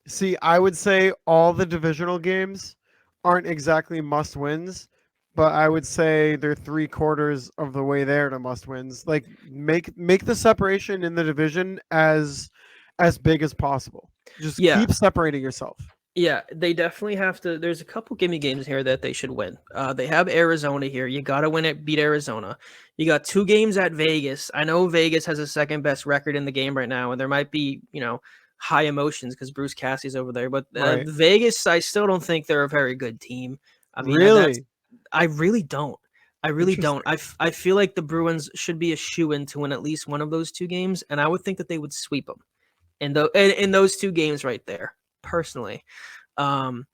Speaker 1: See, I would say all the divisional games aren't exactly must wins, but I would say they're 3/4 of the way there to must wins. Like make the separation in the division as big as possible. Just
Speaker 2: Yeah.
Speaker 1: keep separating yourself.
Speaker 2: Yeah, they definitely have to. There's a couple gimme games here that they should win. They have Arizona here. You got to win it, beat Arizona. You got 2 games at Vegas. I know Vegas has a second best record in the game right now, and there might be, high emotions because Bruce Cassidy's over there. But
Speaker 1: Right.
Speaker 2: Vegas, I still don't think they're a very good team. I mean,
Speaker 1: Really?
Speaker 2: I really don't. I really don't.
Speaker 1: Interesting.
Speaker 2: I feel like the Bruins should be a shoo-in to win at least one of those 2 games, and I would think that they would sweep them in those 2 games right there. Personally, I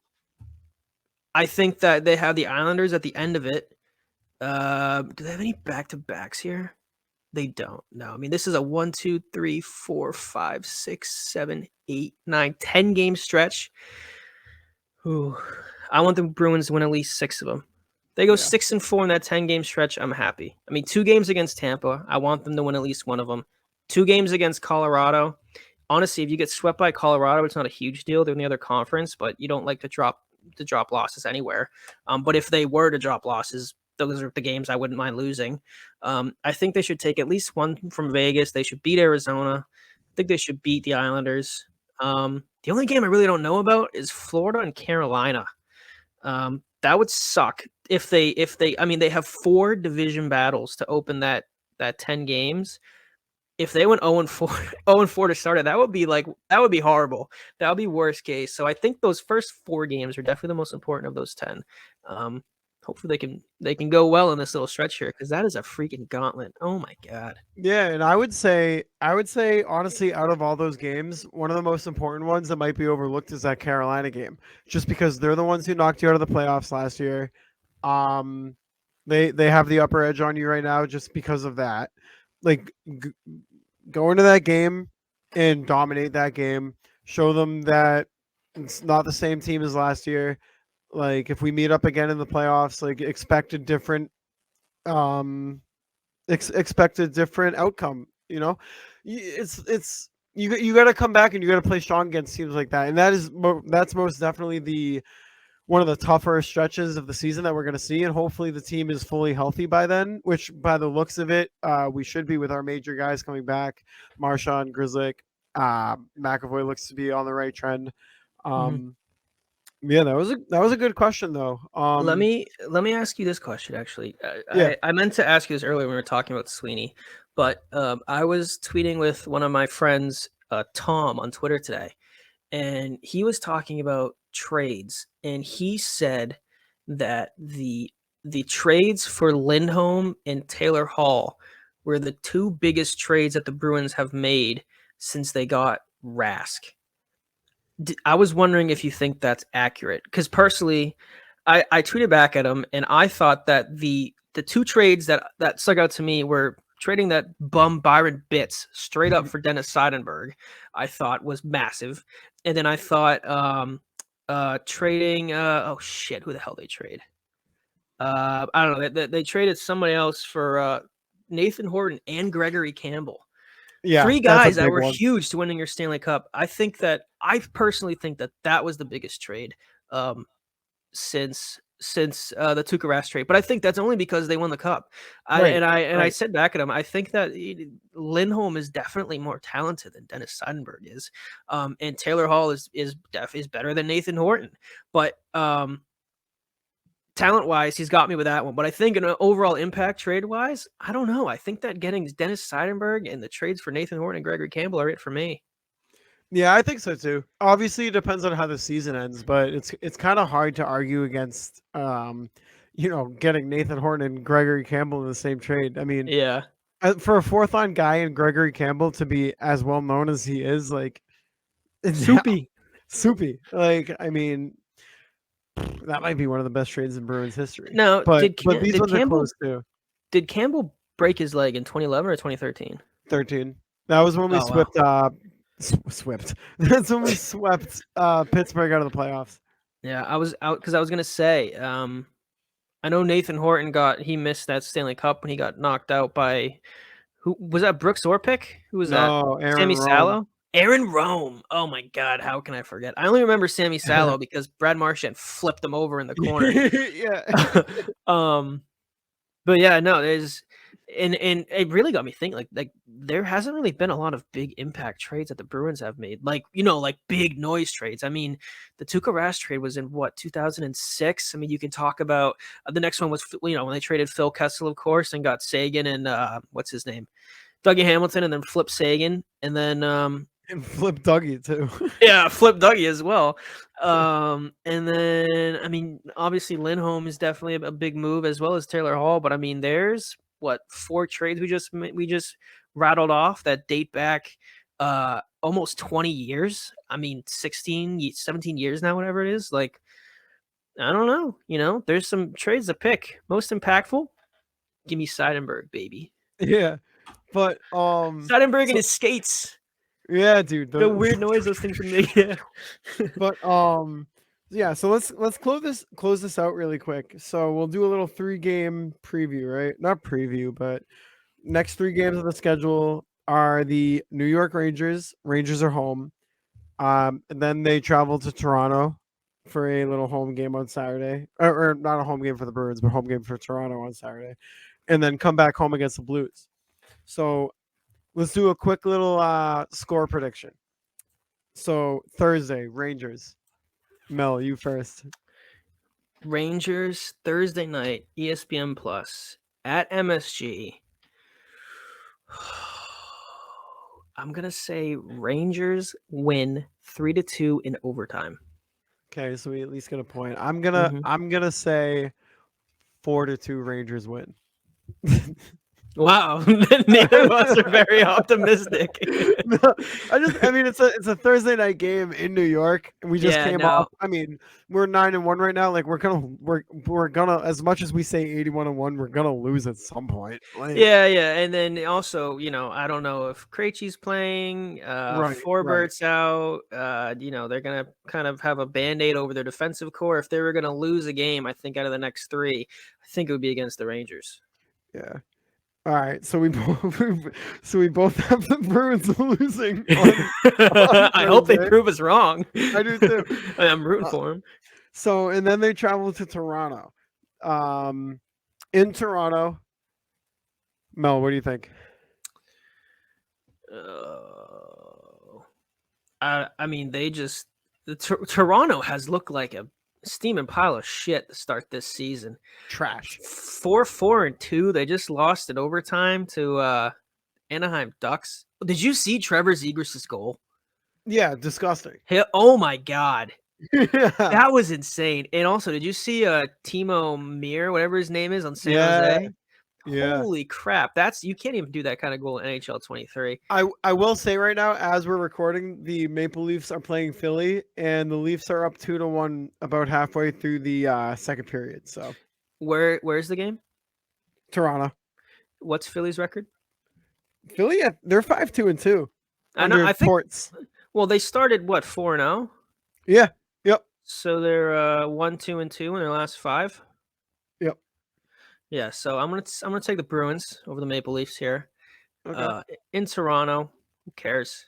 Speaker 2: think that they have the Islanders at the end of it. Do they have any back-to-backs here? They don't. No, I mean this is a 1, 2, 3, 4, 5, 6, 7, 8, 9, 10 game stretch. Ooh, I want the Bruins to win at least 6 of them. They go
Speaker 1: Yeah.
Speaker 2: 6-4 in that 10 game stretch. I'm happy. I mean, 2 games against Tampa. I want them to win at least one of them. 2 games against Colorado. Honestly, if you get swept by Colorado, it's not a huge deal. They're in the other conference, but you don't like to drop losses anywhere. But if they were to drop losses, those are the games I wouldn't mind losing. I think they should take at least one from Vegas. They should beat Arizona. I think they should beat the Islanders. The only game I really don't know about is Florida and Carolina. That would suck if they. I mean, they have 4 division battles to open that 10 games. If they went 0-4, 0-4 to start it, that would be horrible. That would be worst case. So I think those first 4 games are definitely the most important of those 10. Hopefully they can go well in this little stretch here because that is a freaking gauntlet. Oh my god.
Speaker 1: Yeah, and I would say honestly, out of all those games, one of the most important ones that might be overlooked is that Carolina game, just because they're the ones who knocked you out of the playoffs last year. They have the upper edge on you right now just because of that. Like go into that game and dominate that game. Show them that it's not the same team as last year. Like if we meet up again in the playoffs, like expect a different expect a different outcome. It's you got to come back and you got to play strong against teams like that, and that's most definitely the one of the tougher stretches of the season that we're going to see, and hopefully the team is fully healthy by then, which by the looks of it, we should be with our major guys coming back. Marchand, Grizzlick, McAvoy looks to be on the right trend.
Speaker 2: Mhm.
Speaker 1: Yeah, that was a good question though.
Speaker 2: Let me ask you this question. Actually,
Speaker 1: Yeah.
Speaker 2: I meant to ask you this earlier when we were talking about Sweeney, but I was tweeting with one of my friends, Tom, on Twitter today, and he was talking about trades, and he said that the trades for Lindholm and Taylor Hall were the two biggest trades that the Bruins have made since they got Rask. I was wondering if you think that's accurate, because personally, I tweeted back at him, and I thought that the two trades that stuck out to me were trading that bum Byron Bitts straight up for Dennis Seidenberg. I thought was massive, and then I thought trading oh shit, who the hell they trade? I don't know. They traded somebody else for Nathan Horton and Gregory Campbell.
Speaker 1: Yeah,
Speaker 2: Three
Speaker 1: that's a
Speaker 2: guys that
Speaker 1: big
Speaker 2: were
Speaker 1: one.
Speaker 2: huge to winning your Stanley Cup. I personally think that that was the biggest trade um, since the Tuukka Rask trade. But I think that's only because they won the cup.
Speaker 1: Right.
Speaker 2: I
Speaker 1: Right.
Speaker 2: said back at him, I think that Lindholm is definitely more talented than Dennis Seidenberg is, and Taylor Hall is better than Nathan Horton. But talent wise, he's got me with that one. But I think in an overall impact trade wise, I don't know. I think that getting Dennis Seidenberg and the trades for Nathan Horton and Gregory Campbell are it for me.
Speaker 1: Yeah, I think so too. Obviously, it depends on how the season ends, but it's kind of hard to argue against, getting Nathan Horton and Gregory Campbell in the same trade. I mean,
Speaker 2: Yeah.
Speaker 1: for a fourth line guy in Gregory Campbell to be as well known as he is, like, yeah,
Speaker 2: Soupy.
Speaker 1: soupy. Like, I mean, that might be one of the best trades in Bruins history.
Speaker 2: Now,
Speaker 1: But these
Speaker 2: did
Speaker 1: ones are close
Speaker 2: Campbell
Speaker 1: too.
Speaker 2: break his leg in 2011 or 2013?
Speaker 1: 13. That was when we
Speaker 2: Oh wow.
Speaker 1: swept. That's when we swept Pittsburgh out of the playoffs.
Speaker 2: Yeah, I was out because I was gonna say, I know Nathan Horton he missed that Stanley Cup when he got knocked out by who was that? Brooks Orpik? Who was that?
Speaker 1: No, Aaron
Speaker 2: Sammy
Speaker 1: Rome.
Speaker 2: Sallow? Aaron Rome. Oh my God, how can I forget? I only remember Sammy Sallow because Brad Marchand flipped him over in the corner.
Speaker 1: Yeah.
Speaker 2: um, but yeah, no, there's and it really got me thinking. Like there hasn't really been a lot of big impact trades that the Bruins have made. Like like big noise trades. I mean, the Tuukka Rask trade was in what 2006. I mean, you can talk about the next one was when they traded Phil Kessel, of course, and got Sagan and what's his name, Dougie Hamilton, and then flip Sagan, and then
Speaker 1: And flip Dougie too.
Speaker 2: yeah, flip Dougie as well. And then I mean, obviously Lindholm is definitely a big move as well as Taylor Hall. But I mean, there's what 4 trades we just rattled off that date back almost 20 years. I mean, 17 years now, whatever it is. Like, I don't know. There's some trades to pick. Most impactful, give me Seidenberg, baby.
Speaker 1: Yeah. But
Speaker 2: Seidenberg and
Speaker 1: so
Speaker 2: his skates.
Speaker 1: yeah, dude.
Speaker 2: The weird noise those things would make. Yeah.
Speaker 1: But yeah, so let's close this out really quick. So we'll do a little 3-game preview, right? Not preview, but next 3 games of the schedule are the New York Rangers. Rangers are home. And then they travel to Toronto for a little home game on Saturday. Or not a home game for the Bruins, but home game for Toronto on Saturday. And then come back home against the Blues. So let's do a quick little score prediction. So Thursday, Rangers. Mel, you first.
Speaker 2: Rangers Thursday night, ESPN Plus at MSG. I'm gonna say Rangers win 3-2 in overtime.
Speaker 1: Okay, so we at least get a point. I'm
Speaker 2: Mhm.
Speaker 1: gonna say 4-2 Rangers win.
Speaker 2: Wow, neither of us are very optimistic.
Speaker 1: No, I mean it's a Thursday night game in New York, and we just
Speaker 2: Yeah,
Speaker 1: came
Speaker 2: no,
Speaker 1: off. I mean, we're 9-1 right now. Like we're gonna, as much as we say 81-1, we're gonna lose at some point. Like
Speaker 2: yeah, and then also, I don't know if Krejci's playing,
Speaker 1: right.
Speaker 2: Forbert's out. They're gonna kind of have a band-aid over their defensive core. If they were gonna lose a game, I think out of the next 3, I think it would be against the Rangers.
Speaker 1: Yeah. All right, so we both have the Bruins losing on
Speaker 2: I hope they
Speaker 1: Thursday.
Speaker 2: prove us wrong.
Speaker 1: I do too.
Speaker 2: I'm rooting
Speaker 1: Uh,
Speaker 2: for them.
Speaker 1: So and then they travel to Toronto. In Toronto, Mel, what do you think?
Speaker 2: I mean, Toronto has looked like a steaming pile of shit to start this season.
Speaker 1: Trash.
Speaker 2: 4-4-2. They just lost in overtime to Anaheim Ducks. Did you see Trevor Zegras' goal?
Speaker 1: Yeah, disgusting.
Speaker 2: Oh my god.
Speaker 1: Yeah.
Speaker 2: That was insane. And also, did you see Timo Meir, whatever his name is, on San
Speaker 1: Yeah.
Speaker 2: Jose?
Speaker 1: Yeah.
Speaker 2: Holy crap. You can't even do that kind of goal in NHL 23.
Speaker 1: I will say right now, as we're recording, the Maple Leafs are playing Philly, and the Leafs are up 2-1 about halfway through the second period. So
Speaker 2: Where's the game?
Speaker 1: Toronto,
Speaker 2: What's Philly's record?
Speaker 1: Philly, they're 5-2-2
Speaker 2: I know.
Speaker 1: under
Speaker 2: I think.
Speaker 1: Torts.
Speaker 2: Well, they started what 4-0,
Speaker 1: Yeah. Yep.
Speaker 2: so they're 1-2-2 in their last 5.
Speaker 1: Yep.
Speaker 2: Yeah. So I'm gonna take the Bruins over the Maple Leafs here.
Speaker 1: Okay.
Speaker 2: In Toronto, who cares?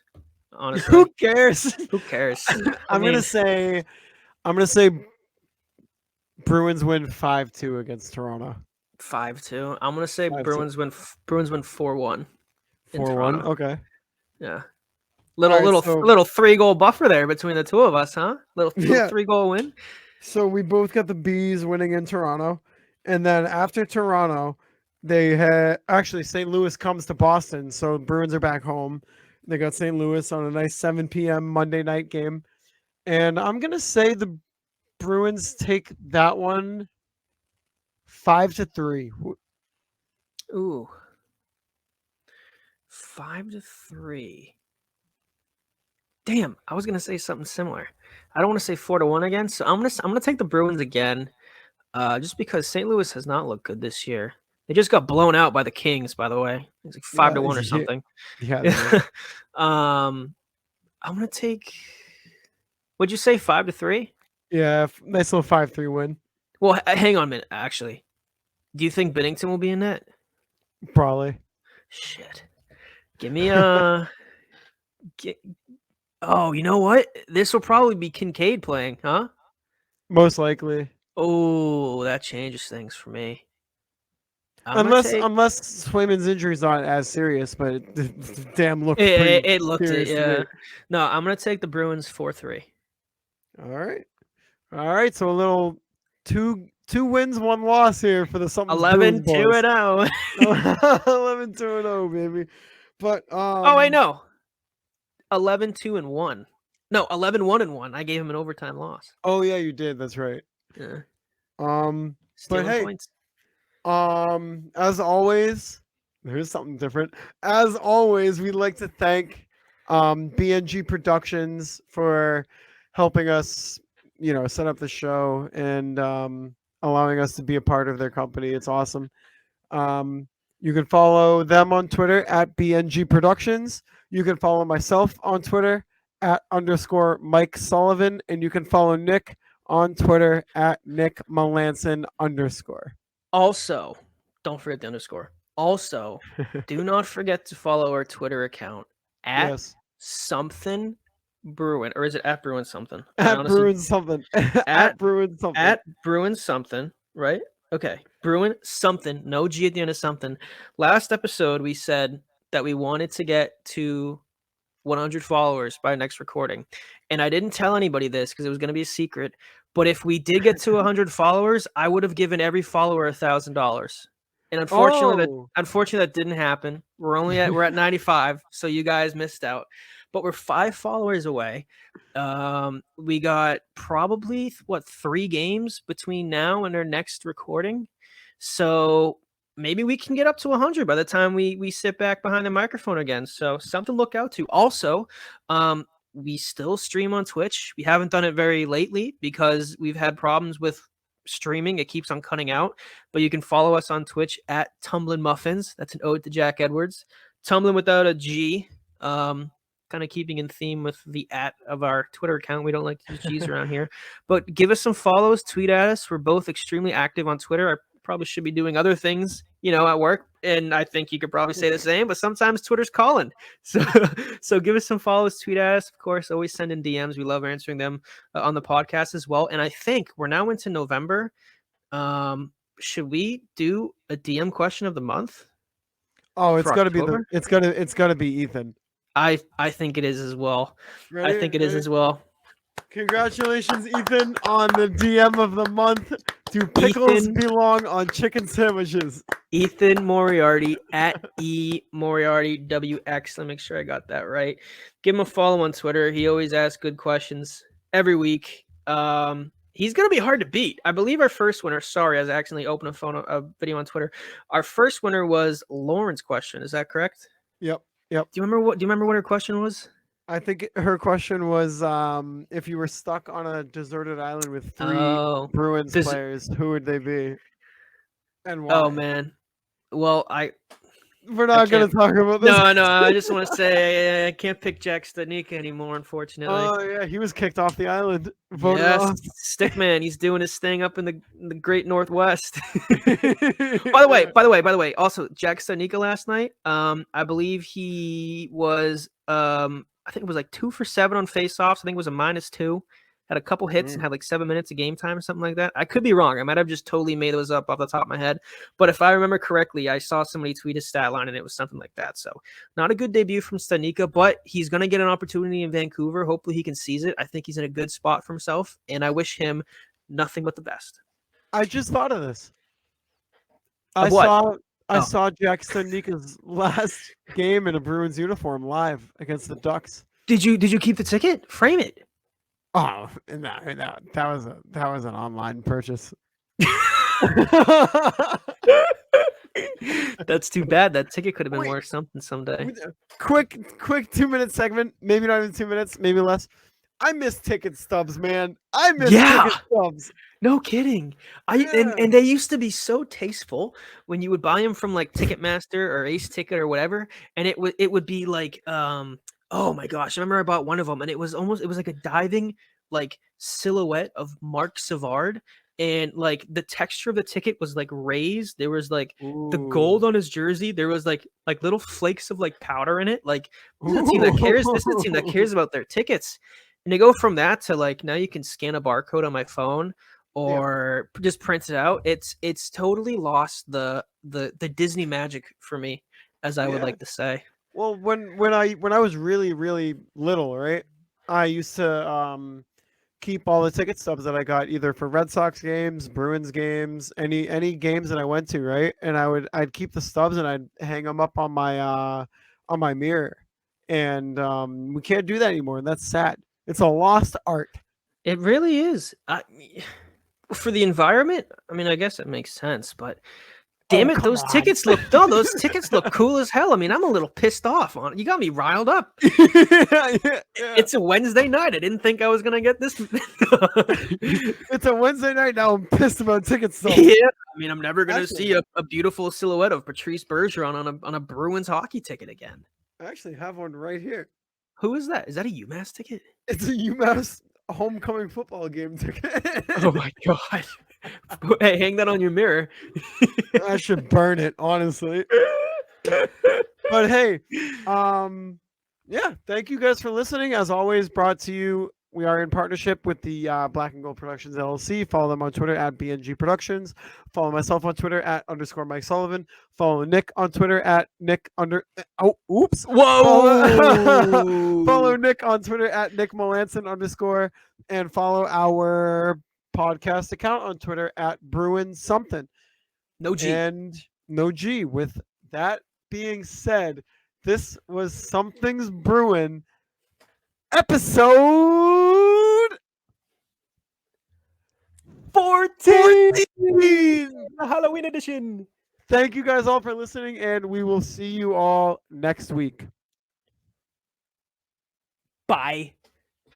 Speaker 2: Honestly,
Speaker 1: Who cares?
Speaker 2: who cares?
Speaker 1: I'm gonna say Bruins win 5-2 against Toronto.
Speaker 2: 5-2. I'm gonna say
Speaker 1: 5-2.
Speaker 2: Bruins win 4-1 in
Speaker 1: 4-1.
Speaker 2: Toronto.
Speaker 1: Okay.
Speaker 2: Yeah.
Speaker 1: Alright,
Speaker 2: Little
Speaker 1: so-
Speaker 2: 3-goal buffer there between the two of us, huh? Little
Speaker 1: Yeah.
Speaker 2: 3-goal win.
Speaker 1: So we both got the Bees winning in Toronto, and then after Toronto, they had actually St. Louis comes to Boston, so Bruins are back home. They got St. Louis on a nice 7 p.m. Monday night game, and I'm gonna say the Bruins take that one 5-3.
Speaker 2: Ooh. 5-3. Damn, I was gonna say something similar. I don't want to say 4-1 again, so I'm gonna take the Bruins again, just because St. Louis has not looked good this year. They just got blown out by the Kings, by the way. It's like 5-1 or something.
Speaker 1: Yeah.
Speaker 2: I'm gonna take. Would you say 5-3?
Speaker 1: Yeah, nice little 5-3 win.
Speaker 2: Well, hang on a minute. Actually, do you think Binnington will be in net?
Speaker 1: Probably.
Speaker 2: Shit. Give me a. Oh, you know what? This will probably be Kincaid playing, huh?
Speaker 1: Most likely.
Speaker 2: Oh, that changes things for me.
Speaker 1: Unless Swayman's injury's not as serious, but it damn looked pretty
Speaker 2: it looked
Speaker 1: serious
Speaker 2: it,
Speaker 1: to me.
Speaker 2: yeah. No, I'm gonna take the Bruins 4-3.
Speaker 1: All right. So a little two wins, 1 loss here for the something
Speaker 2: 11-2-0.
Speaker 1: 11-2-0, baby. But
Speaker 2: Oh wait, no. 11-2-1. No, 11-1-1. I gave him an overtime loss.
Speaker 1: Oh yeah, you did. That's right.
Speaker 2: Yeah.
Speaker 1: But
Speaker 2: Stealing
Speaker 1: hey,
Speaker 2: points.
Speaker 1: as always, here's something different. As always, we'd like to thank BNG Productions for helping us, set up the show and allowing us to be a part of their company. It's awesome. You can follow them on Twitter at BNG Productions. You can follow myself on Twitter at _Mike Sullivan, and you can follow Nick on Twitter at Nick Melanson _.
Speaker 2: Also, don't forget the underscore. Also, do not forget to follow our Twitter account at
Speaker 1: Yes.
Speaker 2: something Bruin, or is it at Bruin something?
Speaker 1: At Bruin something. At Bruin something.
Speaker 2: At Bruin something, right? Okay. Bruin something. No G at the end of something. Last episode, we said that we wanted to get to 100 followers by next recording. And I didn't tell anybody this because it was going to be a secret. But if we did get to 100 followers, I would have given every follower $1,000. And unfortunately, that didn't happen. We're at 95, so you guys missed out. But we're 5 followers away. We got probably 3 games between now and our next recording. So maybe we can get up to 100 by the time we sit back behind the microphone again. So something to look out to. Also, we still stream on Twitch. We haven't done it very lately because we've had problems with streaming. It keeps on cutting out. But you can follow us on Twitch at Tumblin' Muffins. That's an ode to Jack Edwards. Tumblin' without a G. Kind of keeping in theme with the @ of our Twitter account. We don't like to use G's around here. But give us some follows. Tweet at us. We're both extremely active on Twitter. I probably should be doing other things, at work. And I think you could probably say the same, but sometimes Twitter's calling. So give us some follows, tweet at us. Of course, always send in DMs. We love answering them on the podcast as well. And I think we're now into November. Should we do a DM question of the month?
Speaker 1: Oh, it's got to be Ethan.
Speaker 2: I think it is as well.
Speaker 1: Ready?
Speaker 2: I think it is as well.
Speaker 1: Congratulations, Ethan, on the DM of the month. Do pickles
Speaker 2: Ethan.
Speaker 1: belong on chicken sandwiches?
Speaker 2: Ethan Moriarty at Moriarty WX. Let me make sure I got that right. Give him a follow on Twitter. He always asks good questions every week. He's gonna be hard to beat. I believe our first winner. Sorry, I was accidentally opening a video on Twitter. Our first winner was Lauren's question. Is that correct?
Speaker 1: Yep.
Speaker 2: Do you remember what her question was?
Speaker 1: I think her question was, if you were stuck on a deserted island with three Bruins players, who would they be, and why?
Speaker 2: Oh man. Well,
Speaker 1: we're not going to talk about this.
Speaker 2: No. I just want to say I can't pick Jack Studnicka anymore, unfortunately.
Speaker 1: Oh yeah, he was kicked off the island.
Speaker 2: Yes, Stickman. He's doing his thing up in the Great Northwest. By the way. Also, Jack Studnicka last night. I believe he was. I think it was like 2 for 7 on faceoffs. I think it was a -2. Had a couple hits and had like 7 minutes of game time or something like that. I could be wrong. I might have just totally made those up off the top of my head. But if I remember correctly, I saw somebody tweet his stat line and it was something like that. So not a good debut from Studnicka, but he's going to get an opportunity in Vancouver. Hopefully he can seize it. I think he's in a good spot for himself, and I wish him nothing but the best.
Speaker 1: I just thought of this. I saw Jack Studnicka's last game in a Bruins uniform live against the Ducks.
Speaker 2: Did you keep the ticket? Frame it.
Speaker 1: Oh, no, that was an online purchase.
Speaker 2: That's too bad. That ticket could have been worth something someday.
Speaker 1: Quick 2-minute segment. Maybe not even 2 minutes. Maybe less. I miss ticket stubs, man. I miss ticket stubs.
Speaker 2: No kidding. And they used to be so tasteful when you would buy them from like Ticketmaster or Ace Ticket or whatever, and it would be like oh my gosh, I remember I bought one of them and it was like a diving like silhouette of Mark Savard, and like the texture of the ticket was like raised. There was like the gold on his jersey. There was like little flakes of like powder in it. Like this is a team that cares. This is a team that cares about their tickets. And to go from that to like now you can scan a barcode on my phone or just print it out. It's totally lost the Disney magic for me, as I would like to say.
Speaker 1: Well, when I was really, really little, right, I used to keep all the ticket stubs that I got either for Red Sox games, Bruins games, any games that I went to, right? And I'd keep the stubs and I'd hang them up on my mirror. And we can't do that anymore, and that's sad. It's a lost art.
Speaker 2: It really is. For the environment, I mean, I guess it makes sense, but damn it, those tickets look cool as hell. I mean, I'm a little pissed off on it. You got me riled up. It's a Wednesday night. I didn't think I was gonna get this.
Speaker 1: It's a Wednesday night now. I'm pissed about ticket stubs.
Speaker 2: Yeah, I mean, I'm never gonna see a beautiful silhouette of Patrice Bergeron on a Bruins hockey ticket again.
Speaker 1: I actually have one right here.
Speaker 2: Who is that? Is that a UMass ticket?
Speaker 1: It's a UMass homecoming football game ticket.
Speaker 2: Oh my god. Hey, hang that on your mirror.
Speaker 1: I should burn it, honestly. But hey, yeah, thank you guys for listening. As always, brought to you, we are in partnership with the Black and Gold Productions LLC. Follow them on Twitter at BNG Productions. Follow myself on Twitter at _Mike Sullivan. Follow Nick on Twitter at Nick oops.
Speaker 2: Whoa.
Speaker 1: Follow Nick on Twitter at Nick Melanson _ and follow our podcast account on Twitter at Bruin something.
Speaker 2: No G.
Speaker 1: And no G. With that being said, this was Something's Bruin episode 14,
Speaker 2: the Halloween edition.
Speaker 1: Thank you guys all for listening, and we will see you all next week.
Speaker 2: Bye.